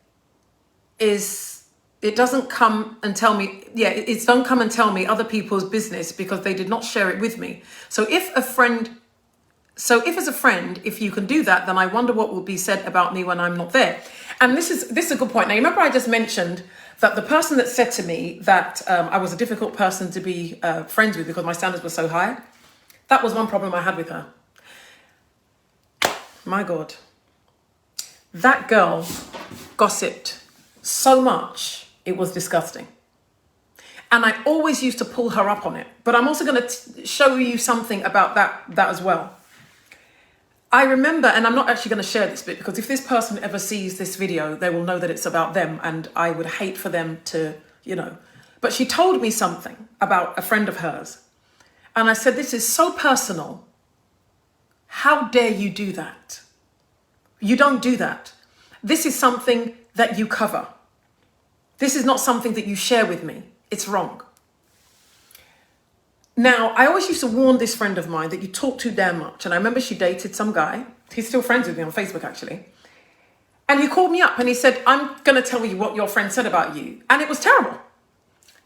is, it doesn't come and tell me, it's don't come and tell me other people's business because they did not share it with me. So if as a friend, if you can do that, then I wonder what will be said about me when I'm not there. And this is a good point. Now, remember I just mentioned that the person that said to me that I was a difficult person to be friends with because my standards were so high, that was one problem I had with her. My God. That girl gossiped so much, it was disgusting. And I always used to pull her up on it. But I'm also going to show you something about that as well. I remember, and I'm not actually going to share this bit because if this person ever sees this video, they will know that it's about them, and I would hate for them to, you know. But she told me something about a friend of hers. And I said, this is so personal. How dare you do that? You don't do that. This is something that you cover. This is not something that you share with me. It's wrong. Now, I always used to warn this friend of mine that you talk too damn much. And I remember she dated some guy. He's still friends with me on Facebook, actually. And he called me up and he said, I'm going to tell you what your friend said about you. And it was terrible.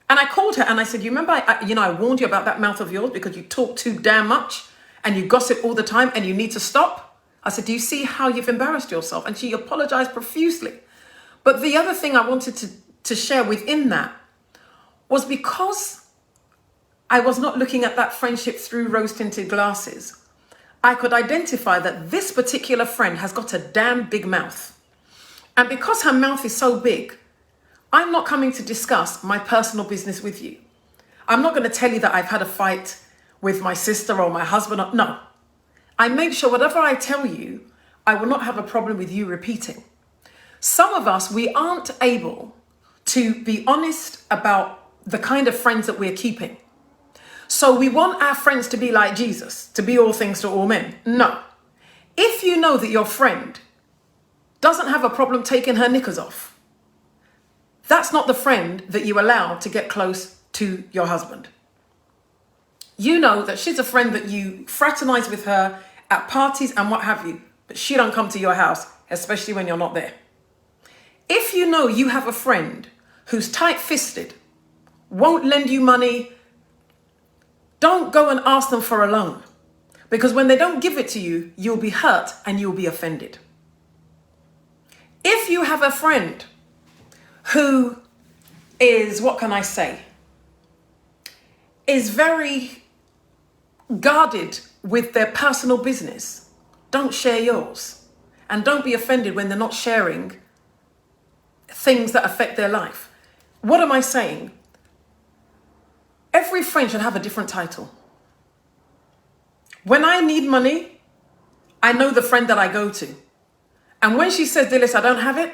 And I called her and I said, you remember, I warned you about that mouth of yours because you talk too damn much and you gossip all the time and you need to stop. I said, do you see how you've embarrassed yourself? And she apologized profusely. But the other thing I wanted to share within that was because I was not looking at that friendship through rose-tinted glasses, I could identify that this particular friend has got a damn big mouth. And because her mouth is so big, I'm not coming to discuss my personal business with you. I'm not going to tell you that I've had a fight with my sister or my husband. No. I make sure whatever I tell you, I will not have a problem with you repeating. Some of us, we aren't able to be honest about the kind of friends that we're keeping. So we want our friends to be like Jesus, to be all things to all men. No. If you know that your friend doesn't have a problem taking her knickers off, that's not the friend that you allow to get close to your husband. You know that she's a friend that you fraternize with her at parties and what have you, but she don't come to your house, especially when you're not there. If you know you have a friend who's tight-fisted, won't lend you money, don't go and ask them for a loan. Because when they don't give it to you, you'll be hurt and you'll be offended. If you have a friend who is, what can I say, is very guarded with their personal business, don't share yours. And don't be offended when they're not sharing things that affect their life. What am I saying? Every friend should have a different title. When I need money, I know the friend that I go to. And when she says, Dilys, I don't have it,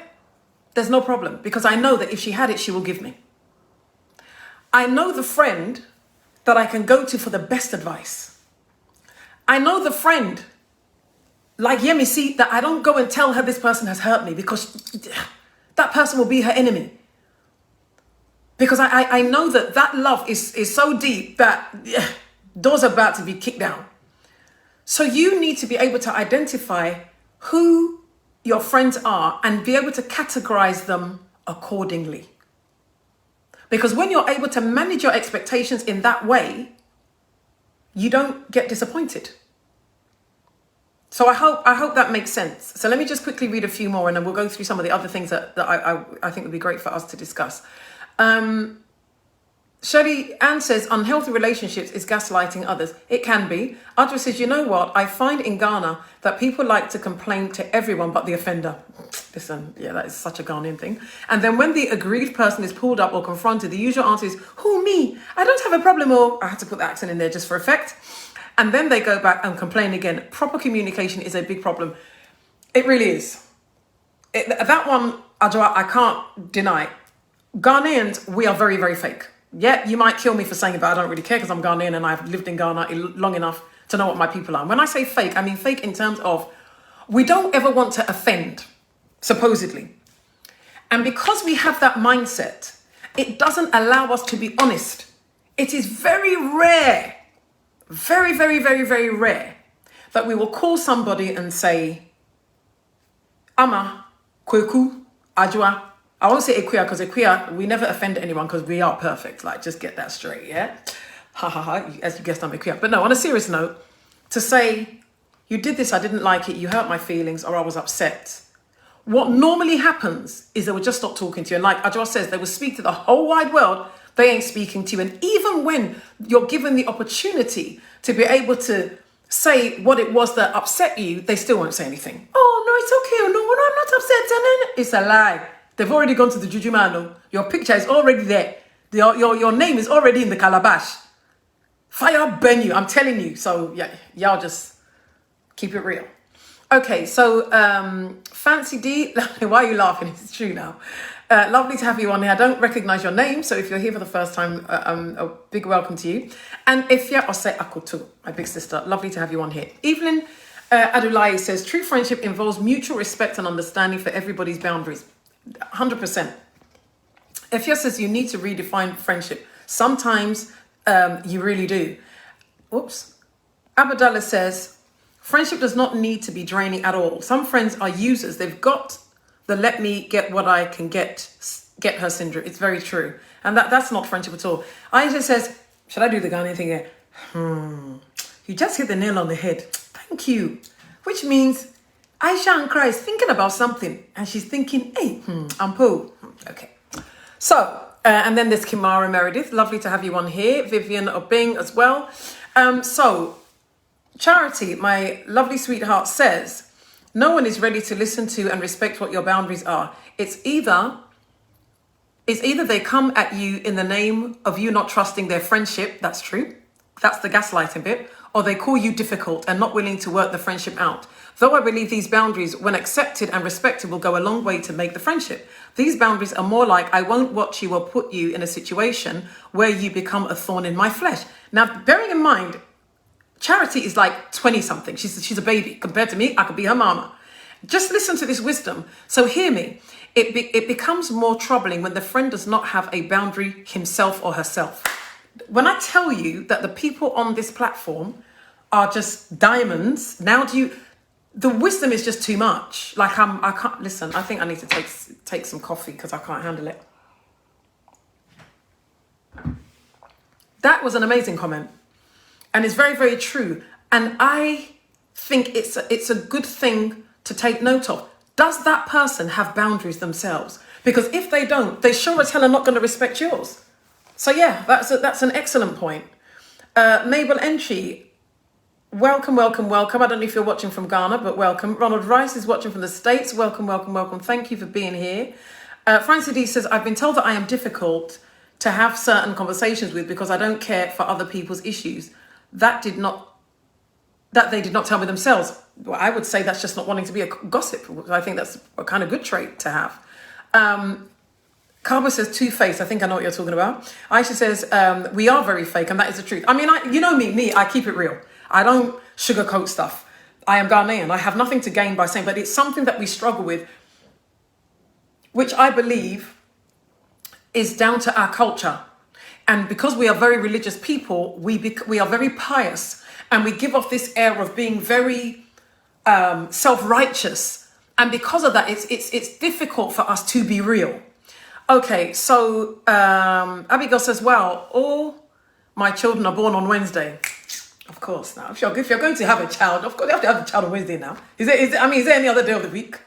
there's no problem. Because I know that if she had it, she will give me. I know the friend that I can go to for the best advice. I know the friend, like Yemi, see, that I don't go and tell her this person has hurt me because that person will be her enemy. Because I know that love is so deep that doors are about to be kicked down. So you need to be able to identify who your friends are and be able to categorize them accordingly. Because when you're able to manage your expectations in that way, you don't get disappointed. So I hope that makes sense. So let me just quickly read a few more, and then we'll go through some of the other things that I think would be great for us to discuss. Shirley Ann says, unhealthy relationships is gaslighting others. It can be. Audra says, you know what? I find in Ghana that people like to complain to everyone but the offender. Listen, yeah, that is such a Ghanaian thing. And then when the aggrieved person is pulled up or confronted, the usual answer is, who, me? I don't have a problem. Or I had to put the accent in there just for effect. And then they go back and complain again. Proper communication is a big problem. It really is. That one, Audra, I can't deny. Ghanaians, we are very, very fake. Yeah, you might kill me for saying it, but I don't really care because I'm Ghanaian and I've lived in Ghana long enough to know what my people are. And when I say fake, I mean fake in terms of we don't ever want to offend, supposedly. And because we have that mindset, it doesn't allow us to be honest. It is very rare, very, very, very, very rare that we will call somebody and say, Ama, Kweku, Ajwa. I won't say Equia because Equia, we never offend anyone because we are perfect. Like, just get that straight, yeah? Ha ha ha, as you guessed, I'm Equia. But no, on a serious note, to say, you did this, I didn't like it, you hurt my feelings, or I was upset. What normally happens is they will just stop talking to you. And like Ajwa says, they will speak to the whole wide world, they ain't speaking to you. And even when you're given the opportunity to be able to say what it was that upset you, they still won't say anything. Oh, no, it's okay. No, I'm not upset. It's a lie. They've already gone to the Juju Mano. Your picture is already there. Your name is already in the calabash. Fire burn you, I'm telling you. So yeah, y'all just keep it real. Okay, so Fancy D, why are you laughing? It's true now. Lovely to have you on here. I don't recognize your name, so if you're here for the first time, a big welcome to you. And Ifya Ose Akoto, my big sister, lovely to have you on here. Evelyn Adulai says, true friendship involves mutual respect and understanding for everybody's boundaries. 100%. Ifya says you need to redefine friendship. Sometimes you really do. Oops. Abadallah says, friendship does not need to be draining at all. Some friends are users. They've got the let me get what I can get her syndrome. It's very true. And that's not friendship at all. Aisha says, should I do the Ghanaian thing here? You just hit the nail on the head. Thank you. Which means Aisha and Christ thinking about something. And she's thinking, hey, I'm Pooh. Okay. So, and then there's Kimara Meredith. Lovely to have you on here. Vivian Obing as well. So, Charity, my lovely sweetheart, says, no one is ready to listen to and respect what your boundaries are. It's either they come at you in the name of you not trusting their friendship. That's true. That's the gaslighting bit. Or they call you difficult and not willing to work the friendship out. Though I believe these boundaries, when accepted and respected, will go a long way to make the friendship. These boundaries are more like, I won't watch you or put you in a situation where you become a thorn in my flesh. Now, bearing in mind, Charity is like 20-something. She's a baby. Compared to me, I could be her mama. Just listen to this wisdom. So hear me. It becomes more troubling when the friend does not have a boundary himself or herself. When I tell you that the people on this platform are just diamonds, now the wisdom is just too much. Like I can't listen. I think I need to take some coffee because I can't handle it. That was an amazing comment. And it's very, very true. And I think it's a good thing to take note of. Does that person have boundaries themselves? Because if they don't, they sure as hell are not going to respect yours. So yeah, that's an excellent point. Mabel Entry, welcome, welcome, welcome. I don't know if you're watching from Ghana, but welcome. Ronald Rice is watching from the States. Welcome, welcome, welcome. Thank you for being here. Francie D says, I've been told that I am difficult to have certain conversations with because I don't care for other people's issues. That they did not tell me themselves. Well, I would say that's just not wanting to be a gossip. I think that's a kind of good trait to have. Carver says two-faced. I think I know what you're talking about. Aisha says, we are very fake, and that is the truth. I mean, you know me, I keep it real. I don't sugarcoat stuff. I am Ghanaian. I have nothing to gain by saying, but it's something that we struggle with, which I believe is down to our culture. And because we are very religious people, we are very pious, and we give off this air of being very self-righteous. And because of that, it's difficult for us to be real. Okay, so Abigail says, wow, all my children are born on Wednesday. Of course, now if you're going to have a child, of course you have to have a child on Wednesday now. Is there any other day of the week?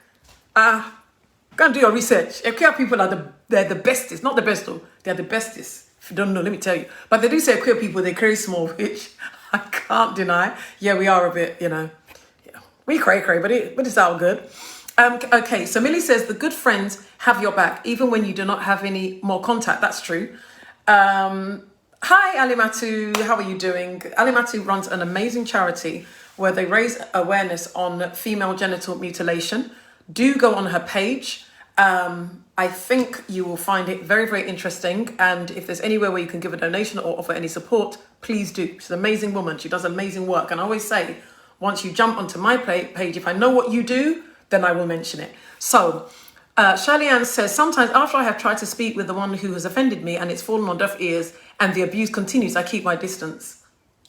Go and do your research. Queer people are they're the bestest, not the best though. They're the bestest. If you don't know, let me tell you. But they do say queer people they cray small, which I can't deny. Yeah, we are a bit, we cray, but it's all good. Okay, so Millie says the good friends have your back even when you do not have any more contact. That's true. Hi, Alimatu. How are you doing? Alimatu runs an amazing charity where they raise awareness on female genital mutilation. Do go on her page. I think you will find it very, very interesting. And if there's anywhere where you can give a donation or offer any support, please do. She's an amazing woman. She does amazing work. And I always say, once you jump onto my page, if I know what you do, then I will mention it. So Shirley Ann says, sometimes after I have tried to speak with the one who has offended me and it's fallen on deaf ears and the abuse continues, I keep my distance.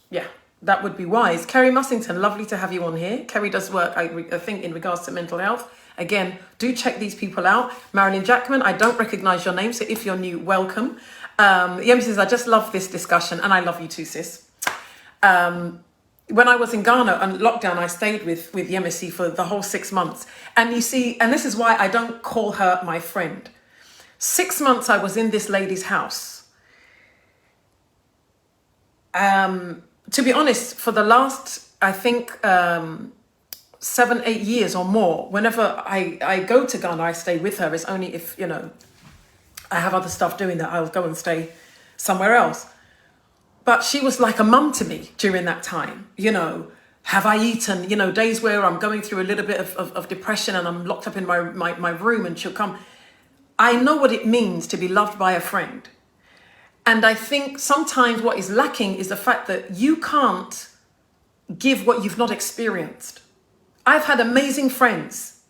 Yeah, that would be wise. Kerry Mussington, lovely to have you on here. Kerry does work, I think, in regards to mental health. Again, do check these people out. Marilyn Jackman, I don't recognize your name, so if you're new, welcome. Yemi says, I just love this discussion, and I love you too, sis. When I was in Ghana on lockdown, I stayed with Yemisi for the whole 6 months. And you see, and this is why I don't call her my friend. 6 months I was in this lady's house. To be honest, for the last, I think, 7, 8 years or more, whenever I go to Ghana, I stay with her. It's only if, I have other stuff doing that, I'll go and stay somewhere else. But she was like a mum to me during that time. Have I eaten? Days where I'm going through a little bit of depression and I'm locked up in my room and she'll come. I know what it means to be loved by a friend. And I think sometimes what is lacking is the fact that you can't give what you've not experienced. I've had amazing friends.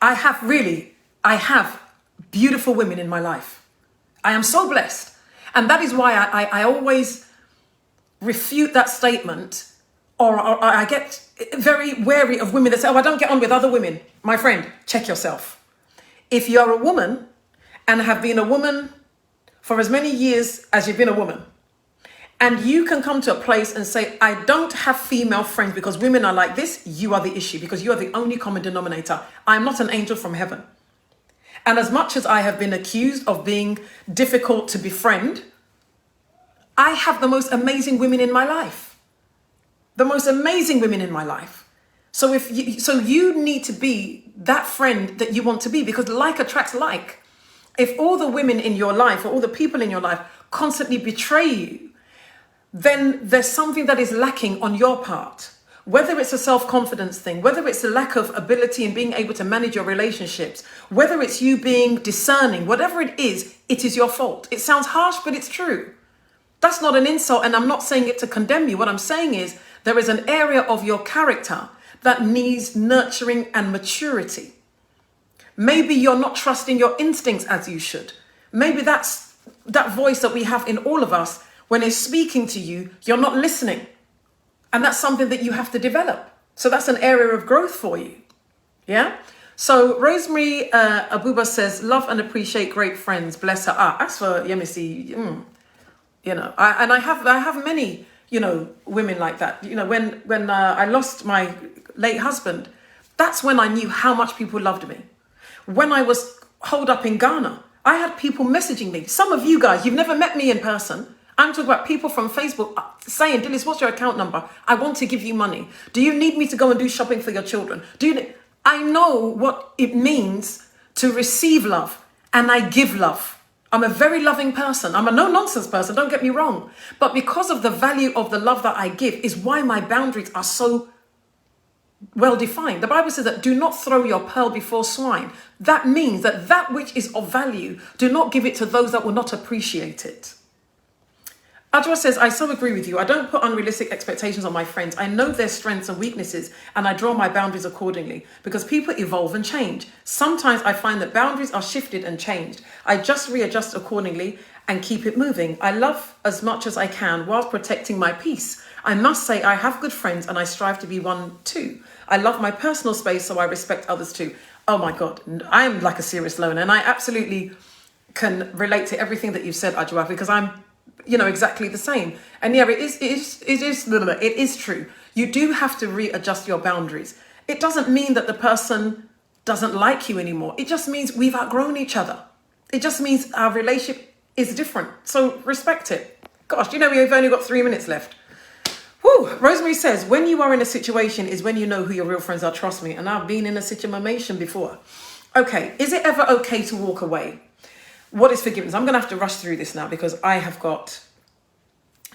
I have beautiful women in my life. I am so blessed. And that is why I always refute that statement, or I get very wary of women that say, I don't get on with other women. My friend, check yourself. If you're a woman and have been a woman for as many years as you've been a woman, and you can come to a place and say, I don't have female friends because women are like this, you are the issue because you are the only common denominator. I'm not an angel from heaven. And as much as I have been accused of being difficult to befriend, I have the most amazing women in my life. The most amazing women in my life. So you need to be that friend that you want to be, because like attracts like. If all the women in your life or all the people in your life constantly betray you, then there's something that is lacking on your part. Whether it's a self-confidence thing, whether it's a lack of ability in being able to manage your relationships, whether it's you being discerning, whatever it is your fault. It sounds harsh, but it's true. That's not an insult, and I'm not saying it to condemn you. What I'm saying is there is an area of your character that needs nurturing and maturity. Maybe you're not trusting your instincts as you should. Maybe that's that voice that we have in all of us. When it's speaking to you, you're not listening. And that's something that you have to develop. So that's an area of growth for you. Yeah? So Rosemary Abuba says, love and appreciate great friends. Bless her. As for Yemisi, I have many, women like that. When I lost my late husband, that's when I knew how much people loved me. When I was holed up in Ghana, I had people messaging me. Some of you guys, you've never met me in person. I'm talking about people from Facebook saying, Dilys, what's your account number? I want to give you money. Do you need me to go and do shopping for your children? I know what it means to receive love, and I give love. I'm a very loving person. I'm a no-nonsense person, don't get me wrong. But because of the value of the love that I give is why my boundaries are so well defined. The Bible says that do not throw your pearl before swine. That means that which is of value, do not give it to those that will not appreciate it. Adwa says, I so agree with you. I don't put unrealistic expectations on my friends. I know their strengths and weaknesses, and I draw my boundaries accordingly because people evolve and change. Sometimes I find that boundaries are shifted and changed. I just readjust accordingly and keep it moving. I love as much as I can while protecting my peace. I must say I have good friends and I strive to be one too. I love my personal space, so I respect others too. Oh my God, I am like a serious loner, and I absolutely can relate to everything that you've said, Adwa, because I'm exactly the same. And yeah, it is true. You do have to readjust your boundaries. It doesn't mean that the person doesn't like you anymore. It just means we've outgrown each other. It just means our relationship is different. So respect it. Gosh, we've only got 3 minutes left. Whew. Rosemary says, when you are in a situation is when you know who your real friends are. Trust me. And I've been in a situation before. Okay. Is it ever okay to walk away? What is forgiveness? I'm going to have to rush through this now because I have got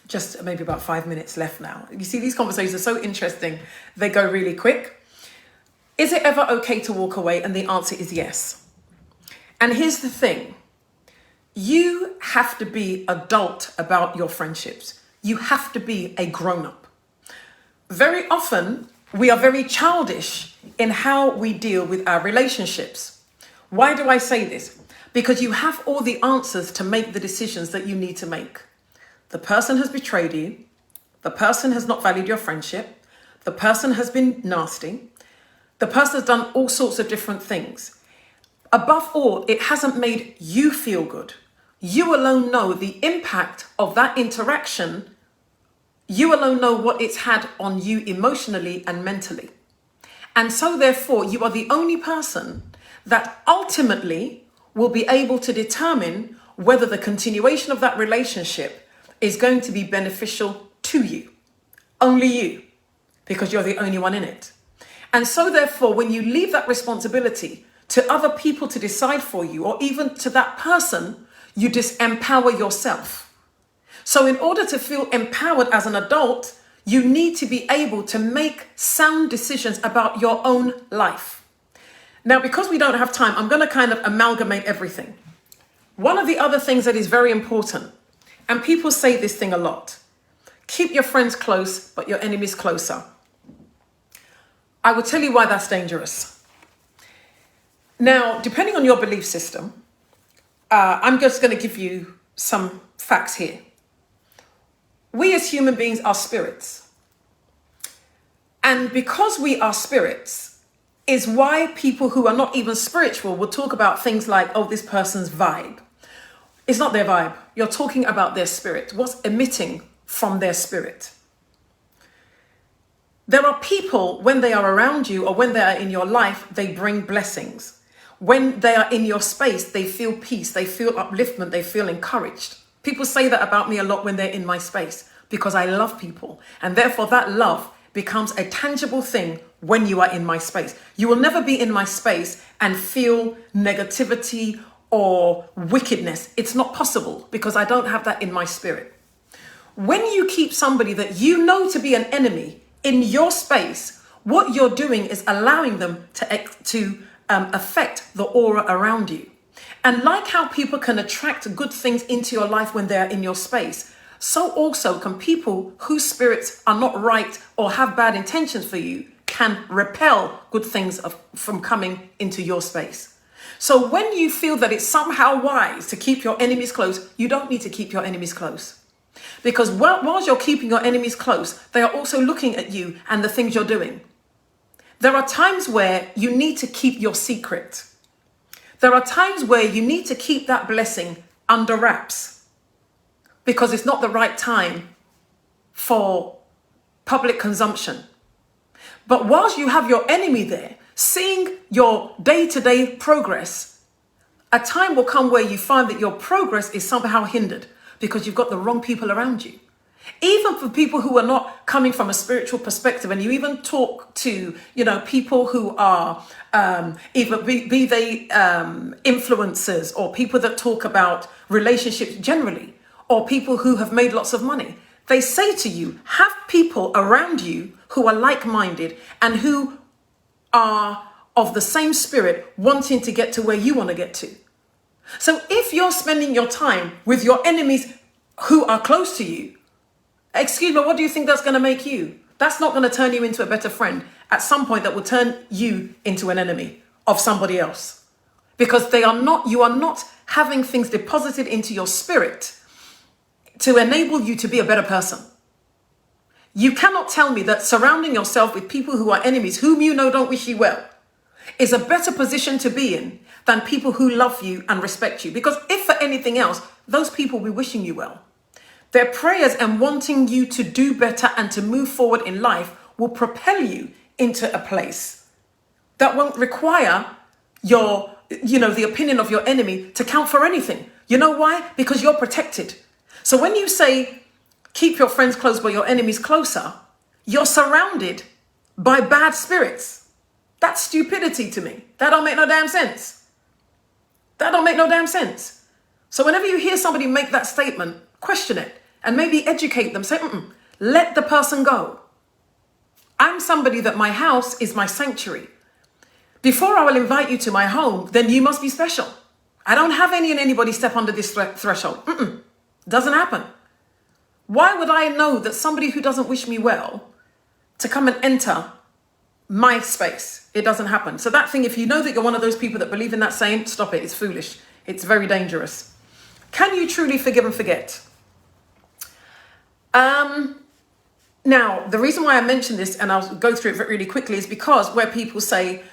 just maybe about 5 minutes left now. You see, these conversations are so interesting. They go really quick. Is it ever okay to walk away? And the answer is yes. And here's the thing. You have to be adult about your friendships. You have to be a grown-up. Very often, we are very childish in how we deal with our relationships. Why do I say this? Because you have all the answers to make the decisions that you need to make. The person has betrayed you. The person has not valued your friendship. The person has been nasty. The person has done all sorts of different things. Above all, it hasn't made you feel good. You alone know the impact of that interaction. You alone know what it's had on you emotionally and mentally. And so therefore, you are the only person that ultimately will be able to determine whether the continuation of that relationship is going to be beneficial to you. Only you, because you're the only one in it. And so therefore, when you leave that responsibility to other people to decide for you, or even to that person, you disempower yourself. So in order to feel empowered as an adult, you need to be able to make sound decisions about your own life. Now, because we don't have time, I'm going to kind of amalgamate everything. One of the other things that is very important, and people say this thing a lot, keep your friends close, but your enemies closer. I will tell you why that's dangerous. Now, depending on your belief system, I'm just going to give you some facts here. We as human beings are spirits. And because we are spirits is why people who are not even spiritual will talk about things like, oh, this person's vibe. It's not their vibe. You're talking about their spirit, what's emitting from their spirit. There are people, when they are around you or when they are in your life, they bring blessings. When they are in your space, they feel peace, they feel upliftment, they feel encouraged. People say that about me a lot when they're in my space because I love people. And therefore that love becomes a tangible thing when you are in my space. You will never be in my space and feel negativity or wickedness. It's not possible because I don't have that in my spirit. When you keep somebody that you know to be an enemy in your space, what you're doing is allowing them to affect the aura around you. And like how people can attract good things into your life when they're in your space, so also can people whose spirits are not right or have bad intentions for you can repel good things from coming into your space. So when you feel that it's somehow wise to keep your enemies close, you don't need to keep your enemies close. Because whilst you're keeping your enemies close, they are also looking at you and the things you're doing. There are times where you need to keep your secret. There are times where you need to keep that blessing under wraps because it's not the right time for public consumption. But whilst you have your enemy there, seeing your day-to-day progress, a time will come where you find that your progress is somehow hindered because you've got the wrong people around you. Even for people who are not coming from a spiritual perspective, and you even talk to, people who are either be they influencers or people that talk about relationships generally, or people who have made lots of money. They say to you, have people around you who are like-minded and who are of the same spirit wanting to get to where you want to get to. So if you're spending your time with your enemies who are close to you, excuse me, what do you think that's going to make you? That's not going to turn you into a better friend. At some point, that will turn you into an enemy of somebody else. Because you are not having things deposited into your spirit to enable you to be a better person. You cannot tell me that surrounding yourself with people who are enemies, whom you know don't wish you well, is a better position to be in than people who love you and respect you. Because if for anything else, those people will be wishing you well. Their prayers and wanting you to do better and to move forward in life will propel you into a place that won't require the opinion of your enemy to count for anything. You know why? Because you're protected. So when you say, keep your friends close but your enemies closer, you're surrounded by bad spirits. That's stupidity to me. That don't make no damn sense. That don't make no damn sense. So whenever you hear somebody make that statement, question it and maybe educate them. Say, let the person go. I'm somebody that my house is my sanctuary. Before I will invite you to my home, then you must be special. I don't have any and anybody step under this threshold. Doesn't happen. Why would I know that somebody who doesn't wish me well to come and enter my space? It doesn't happen. So that thing, if you know that you're one of those people that believe in that saying, stop it. It's foolish. It's very dangerous. Can you truly forgive and forget? Now, the reason why I mention this, and I'll go through it really quickly, is because where people say,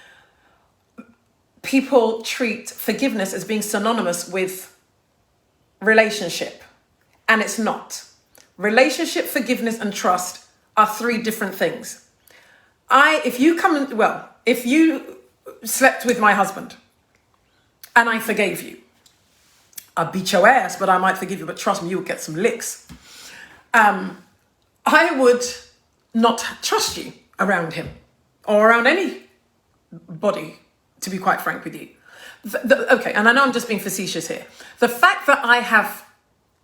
people treat forgiveness as being synonymous with relationship, and it's not. Relationship, forgiveness, and trust are three different things. If you slept with my husband and I forgave you, I'd beat your ass, but I might forgive you, but trust me, you would get some licks. I would not trust you around him or around anybody, to be quite frank with you. Okay, and I know I'm just being facetious here. The fact that I have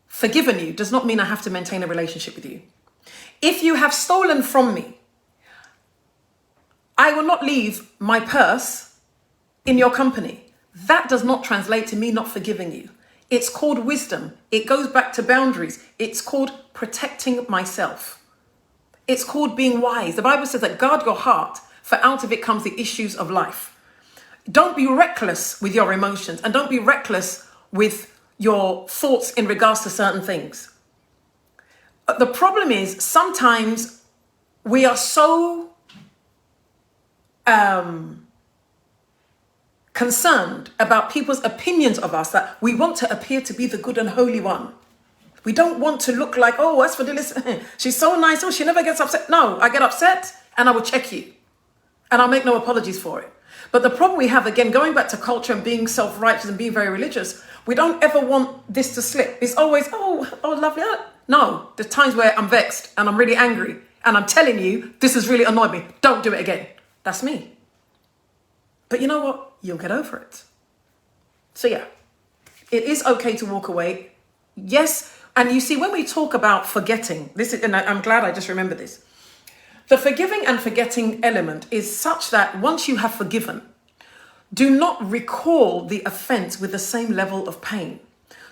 forgiven you does not mean I have to maintain a relationship with you. If you have stolen from me, I will not leave my purse in your company. That does not translate to me not forgiving you. It's called wisdom. It goes back to boundaries. It's called protecting myself. It's called being wise. The Bible says that guard your heart, for out of it comes the issues of life. Don't be reckless with your emotions, and don't be reckless with your thoughts in regards to certain things. The problem is sometimes we are so concerned about people's opinions of us that we want to appear to be the good and holy one. We don't want to look like, oh, as for Dilys, she's so nice. Oh, she never gets upset. No, I get upset and I will check you. And I'll make no apologies for it. But the problem we have, again, going back to culture and being self-righteous and being very religious, we don't ever want this to slip. It's always, oh, lovely. No, there's times where I'm vexed and I'm really angry and I'm telling you, this has really annoyed me. Don't do it again. That's me. But you know what? You'll get over it. So yeah, it is okay to walk away. Yes. And you see, when we talk about forgetting, and I'm glad I just remembered this. The forgiving and forgetting element is such that once you have forgiven, do not recall the offense with the same level of pain.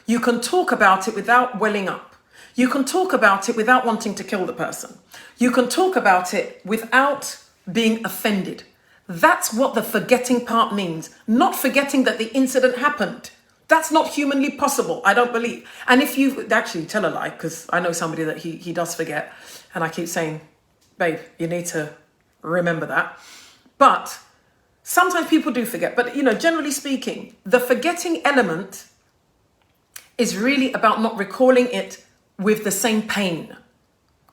You can talk about it without welling up. You can talk about it without wanting to kill the person. You can talk about it without being offended. That's what the forgetting part means. Not forgetting that the incident happened. That's not humanly possible, I don't believe. And if you actually tell a lie, because I know somebody that he does forget, and I keep saying, babe, you need to remember that. But sometimes people do forget. But, generally speaking, the forgetting element is really about not recalling it with the same pain.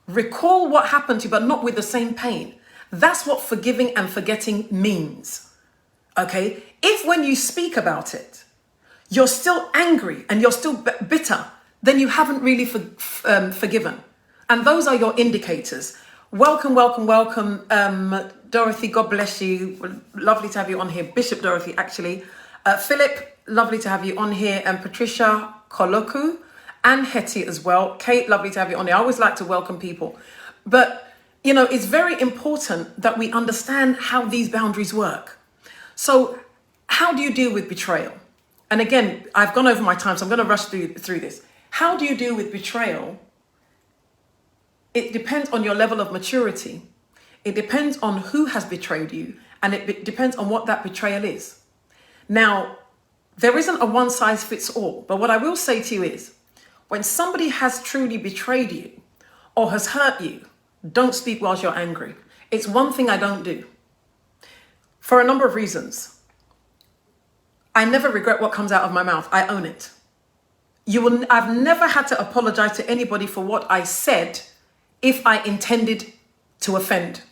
Recall what happened to you, but not with the same pain. That's what forgiving and forgetting means. Okay? If when you speak about it, you're still angry and you're still bitter, then you haven't really forgiven. And those are your indicators. Welcome, Dorothy, God bless you. Lovely to have you on here. Bishop Dorothy, actually. Philip, lovely to have you on here. And Patricia Koloku and Hetty as well. Kate, lovely to have you on here. I always like to welcome people. But, it's very important that we understand how these boundaries work. So how do you deal with betrayal? And again, I've gone over my time, so I'm going to rush through this. How do you deal with betrayal? It depends on your level of maturity. It depends on who has betrayed you, and it depends on what that betrayal is. Now, there isn't a one size fits all, but what I will say to you is, when somebody has truly betrayed you or has hurt you, don't speak whilst you're angry. It's one thing I don't do. For a number of reasons. I never regret what comes out of my mouth. I own it. I've never had to apologize to anybody for what I said if I intended to offend.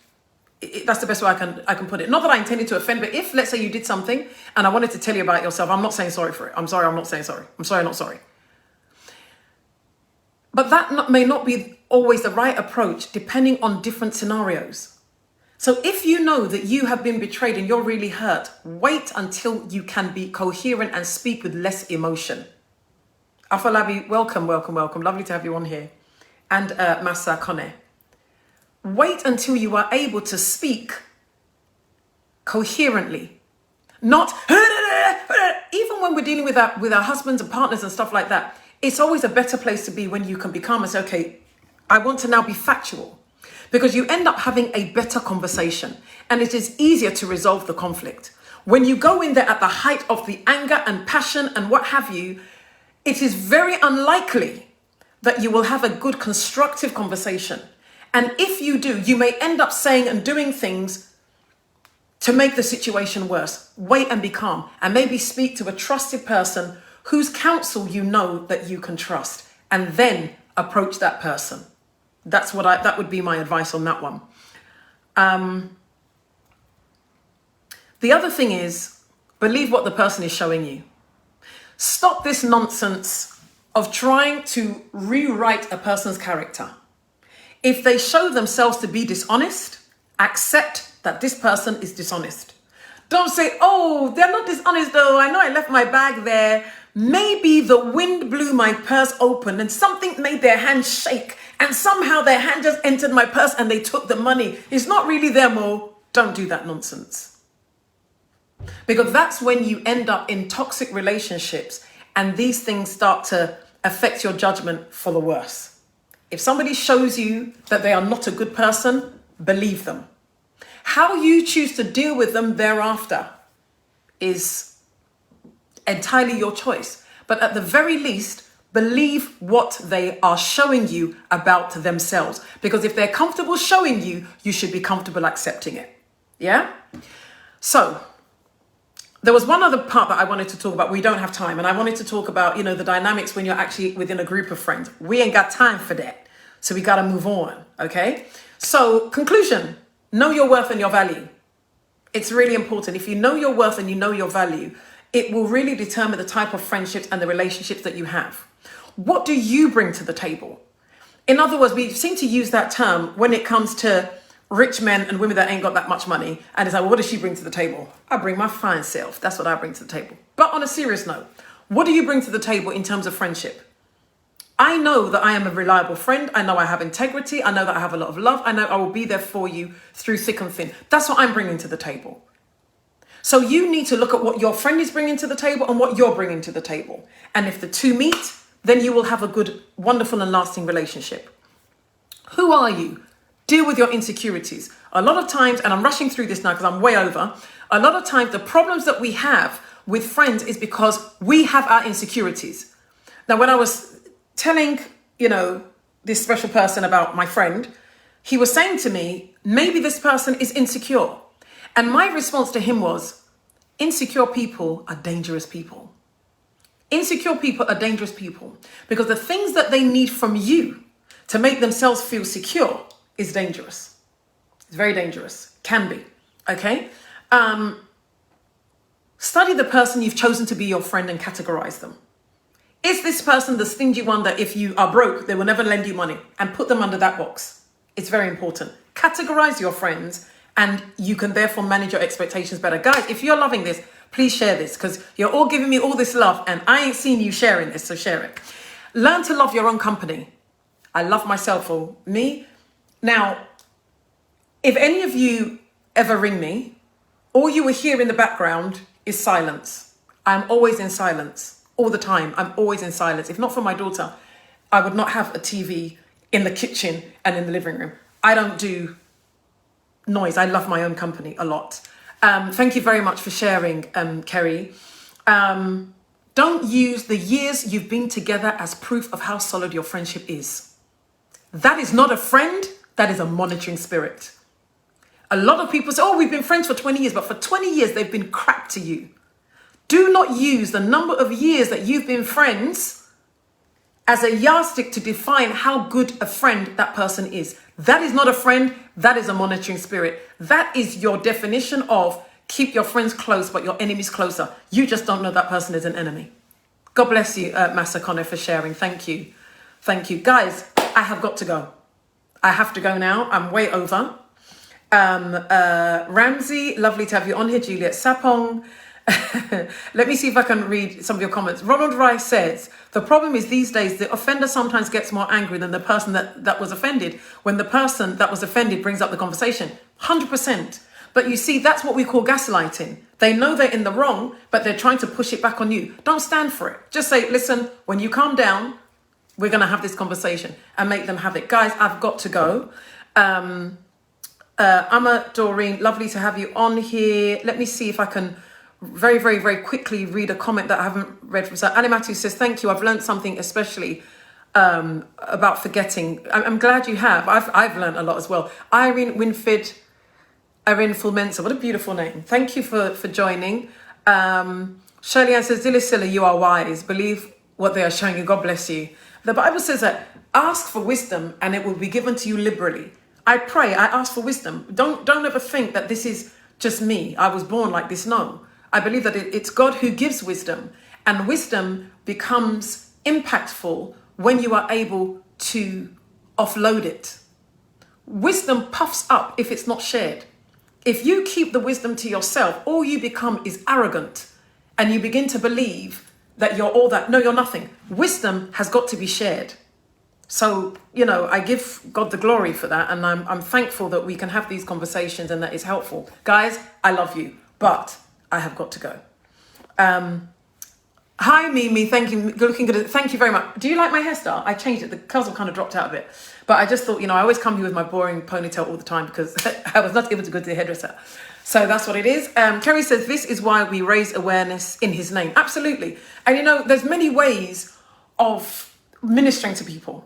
That's the best way I can put it. Not that I intended to offend, but if, let's say, you did something and I wanted to tell you about yourself, I'm not saying sorry for it. I'm sorry, I'm not saying sorry. I'm sorry, I'm not sorry. But that may not be always the right approach depending on different scenarios. So if you know that you have been betrayed and you're really hurt, wait until you can be coherent and speak with less emotion. Afolabi, welcome, welcome, welcome. Lovely to have you on here. And Massa Kone. Wait until you are able to speak coherently. Not, even when we're dealing with our husbands and partners and stuff like that, it's always a better place to be when you can be calm and say, okay, I want to now be factual. Because you end up having a better conversation and it is easier to resolve the conflict. When you go in there at the height of the anger and passion and what have you, it is very unlikely that you will have a good constructive conversation. And if you do, you may end up saying and doing things to make the situation worse. Wait and be calm and maybe speak to a trusted person whose counsel you know that you can trust, and then approach that person. That would be my advice on that one. The other thing is, believe what the person is showing you. Stop this nonsense of trying to rewrite a person's character. If they show themselves to be dishonest, accept that this person is dishonest. Don't say, oh, they're not dishonest though. I know I left my bag there. Maybe the wind blew my purse open and something made their hand shake and somehow their hand just entered my purse and they took the money. It's not really there, Mo. Don't do that nonsense. Because that's when you end up in toxic relationships and these things start to affect your judgment for the worse. If somebody shows you that they are not a good person, believe them. How you choose to deal with them thereafter is entirely your choice. But at the very least, believe what they are showing you about themselves. Because if they're comfortable showing you, you should be comfortable accepting it. Yeah? So, there was one other part that I wanted to talk about. We don't have time. And I wanted to talk about, the dynamics when you're actually within a group of friends. We ain't got time for that. So we got to move on. Okay? So, conclusion. Know your worth and your value. It's really important. If you know your worth and you know your value, it will really determine the type of friendships and the relationships that you have. What do you bring to the table? In other words, we seem to use that term when it comes to rich men and women that ain't got that much money. And it's like, well, what does she bring to the table? I bring my fine self. That's what I bring to the table. But on a serious note, what do you bring to the table in terms of friendship? I know that I am a reliable friend. I know I have integrity. I know that I have a lot of love. I know I will be there for you through thick and thin. That's what I'm bringing to the table. So you need to look at what your friend is bringing to the table and what you're bringing to the table. And if the two meet, then you will have a good, wonderful and lasting relationship. Who are you? Deal with your insecurities. A lot of times, and I'm rushing through this now because I'm way over, a lot of times the problems that we have with friends is because we have our insecurities. Now, when I was telling, this special person about my friend, he was saying to me, maybe this person is insecure. And my response to him was, insecure people are dangerous people. Insecure people are dangerous people because the things that they need from you to make themselves feel secure is dangerous. It's very dangerous. Can be. Okay? Study the person you've chosen to be your friend and categorize them. Is this person the stingy one that if you are broke, they will never lend you money? And put them under that box. It's very important. Categorize your friends and you can therefore manage your expectations better. Guys, if you're loving this, please share this because you're all giving me all this love and I ain't seen you sharing this, so share it. Learn to love your own company. I love myself or me. Now, if any of you ever ring me, all you will hear in the background is silence. I'm always in silence. All the time, I'm always in silence. If not for my daughter, I would not have a TV in the kitchen and in the living room. I don't do noise. I love my own company a lot. Thank you very much for sharing, Kerry. Don't use the years you've been together as proof of how solid your friendship is. That is not a friend. That is a monitoring spirit. A lot of people say, oh, we've been friends for 20 years, but for 20 years, they've been crap to you. Do not use the number of years that you've been friends as a yardstick to define how good a friend that person is. That is not a friend, that is a monitoring spirit. That is your definition of keep your friends close, but your enemies closer. You just don't know that person is an enemy. God bless you, Massa Connor, for sharing. Thank you. Thank you. Guys, I have got to go. I have to go now. I'm way over. Ramsey, lovely to have you on here. Juliet Sapong. Let me see if I can read some of your comments. Ronald Rice says, the problem is these days, the offender sometimes gets more angry than the person that was offended when the person that was offended brings up the conversation. 100%. But you see, that's what we call gaslighting. They know they're in the wrong, but they're trying to push it back on you. Don't stand for it. Just say, listen, when you calm down, we're going to have this conversation and make them have it. Guys, I've got to go. Amma Doreen, lovely to have you on here. Let me see if I can very, very, very quickly read a comment that I haven't read from. So Animatu says, thank you. I've learned something, especially about forgetting. I'm glad you have. I've learned a lot as well. Irene Winfid, Irene Fulmensa, what a beautiful name. Thank you for joining. Shirley Ann says, Dilys, you are wise. Believe what they are showing you. God bless you. The Bible says that ask for wisdom and it will be given to you liberally. I pray, I ask for wisdom. Don't ever think that this is just me. I was born like this. No, I believe that it's God who gives wisdom, and wisdom becomes impactful when you are able to offload it. Wisdom puffs up if it's not shared. If you keep the wisdom to yourself, all you become is arrogant and you begin to believe that you're all that. No, you're nothing. Wisdom has got to be shared. So, I give God the glory for that. And I'm thankful that we can have these conversations and that it's helpful. Guys, I love you, but I have got to go. Hi, Mimi. Thank you. Looking good. Thank you very much. Do you like my hairstyle? I changed it. The curls have kind of dropped out a bit. But I just thought, I always come here with my boring ponytail all the time because I was not able to go to the hairdresser. So that's what it is. Kerry says, this is why we raise awareness in his name. Absolutely. And there's many ways of ministering to people.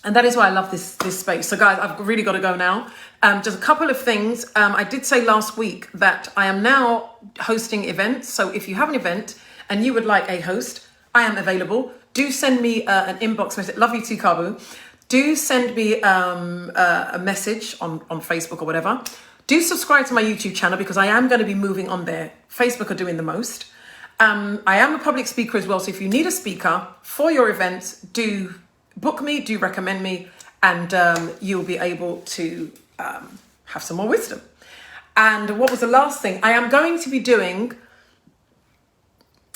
And that is why I love this space. So guys, I've really got to go now. Just a couple of things. I did say last week that I am now hosting events. So if you have an event and you would like a host, I am available. Do send me an inbox message. Love you too, Kabu. Do send me a message on Facebook or whatever. Do subscribe to my YouTube channel because I am going to be moving on there. Facebook are doing the most. I am a public speaker as well. So if you need a speaker for your events, do book me, do recommend me, and you'll be able to have some more wisdom. And what was the last thing? I am going to be doing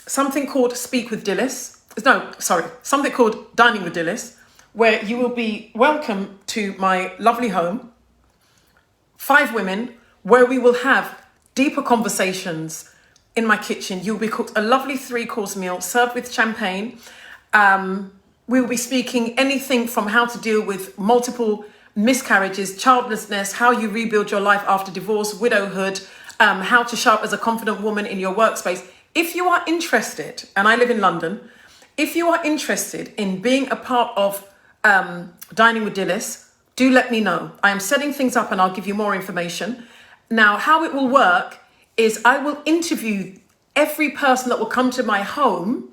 something called Speak with Dilys. No, sorry, something called Dining with Dilys, where you will be welcome to my lovely home, 5 women, where we will have deeper conversations in my kitchen. You'll be cooked a lovely 3-course meal served with champagne. We will be speaking anything from how to deal with multiple miscarriages, childlessness, how you rebuild your life after divorce, widowhood, how to show up as a confident woman in your workspace. If you are interested, and I live in London, if you are interested in being a part of Dining with Dilys, do let me know. I am setting things up and I'll give you more information. Now, how it will work is I will interview every person that will come to my home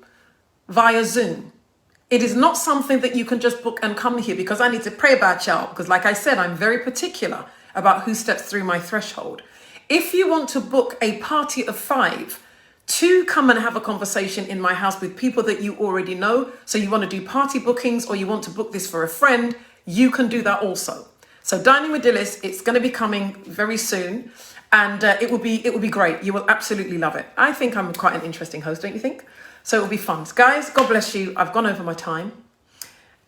via Zoom. It is not something that you can just book and come here because I need to pray about y'all. Because like I said, I'm very particular about who steps through my threshold. If you want to book a party of 5 to come and have a conversation in my house with people that you already know, so you want to do party bookings or you want to book this for a friend, you can do that also. So Dining with Dilys, it's going to be coming very soon. And it will be great. You will absolutely love it. I think I'm quite an interesting host, don't you think? So it will be fun. Guys, God bless you. I've gone over my time.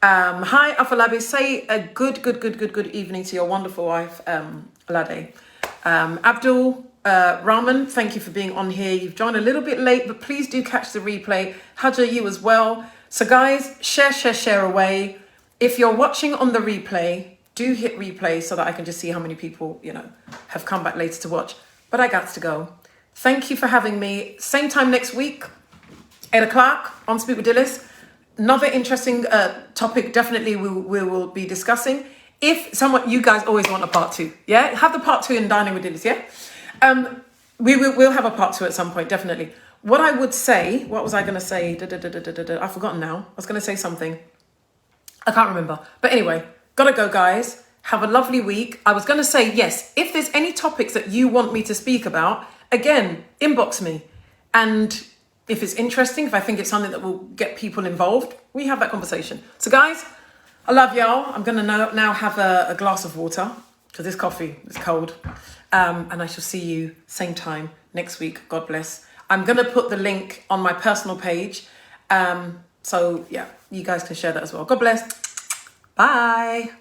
Hi, Afolabi. Say a good evening to your wonderful wife, Lade. Abdul Rahman, thank you for being on here. You've joined a little bit late, but please do catch the replay. Haja, you as well. So guys, share away. If you're watching on the replay, do hit replay so that I can just see how many people, have come back later to watch. But I got to go. Thank you for having me. Same time next week, 8 o'clock on Speak with Dilys. Another interesting topic definitely we will be discussing. If you guys always want a part 2, yeah? Have the part 2 in Dining with Dilys, yeah? We'll have a part 2 at some point, definitely. What I would say, what was I going to say? I've forgotten now. I was going to say something. I can't remember. But anyway, gotta go, guys. Have a lovely week. I was going to say, yes, if there's any topics that you want me to speak about, again, inbox me. And if it's interesting, if I think it's something that will get people involved, we have that conversation. So guys, I love y'all. I'm going to now have a glass of water because this coffee is cold. And I shall see you same time next week. God bless. I'm going to put the link on my personal page. So yeah, you guys can share that as well. God bless. Bye.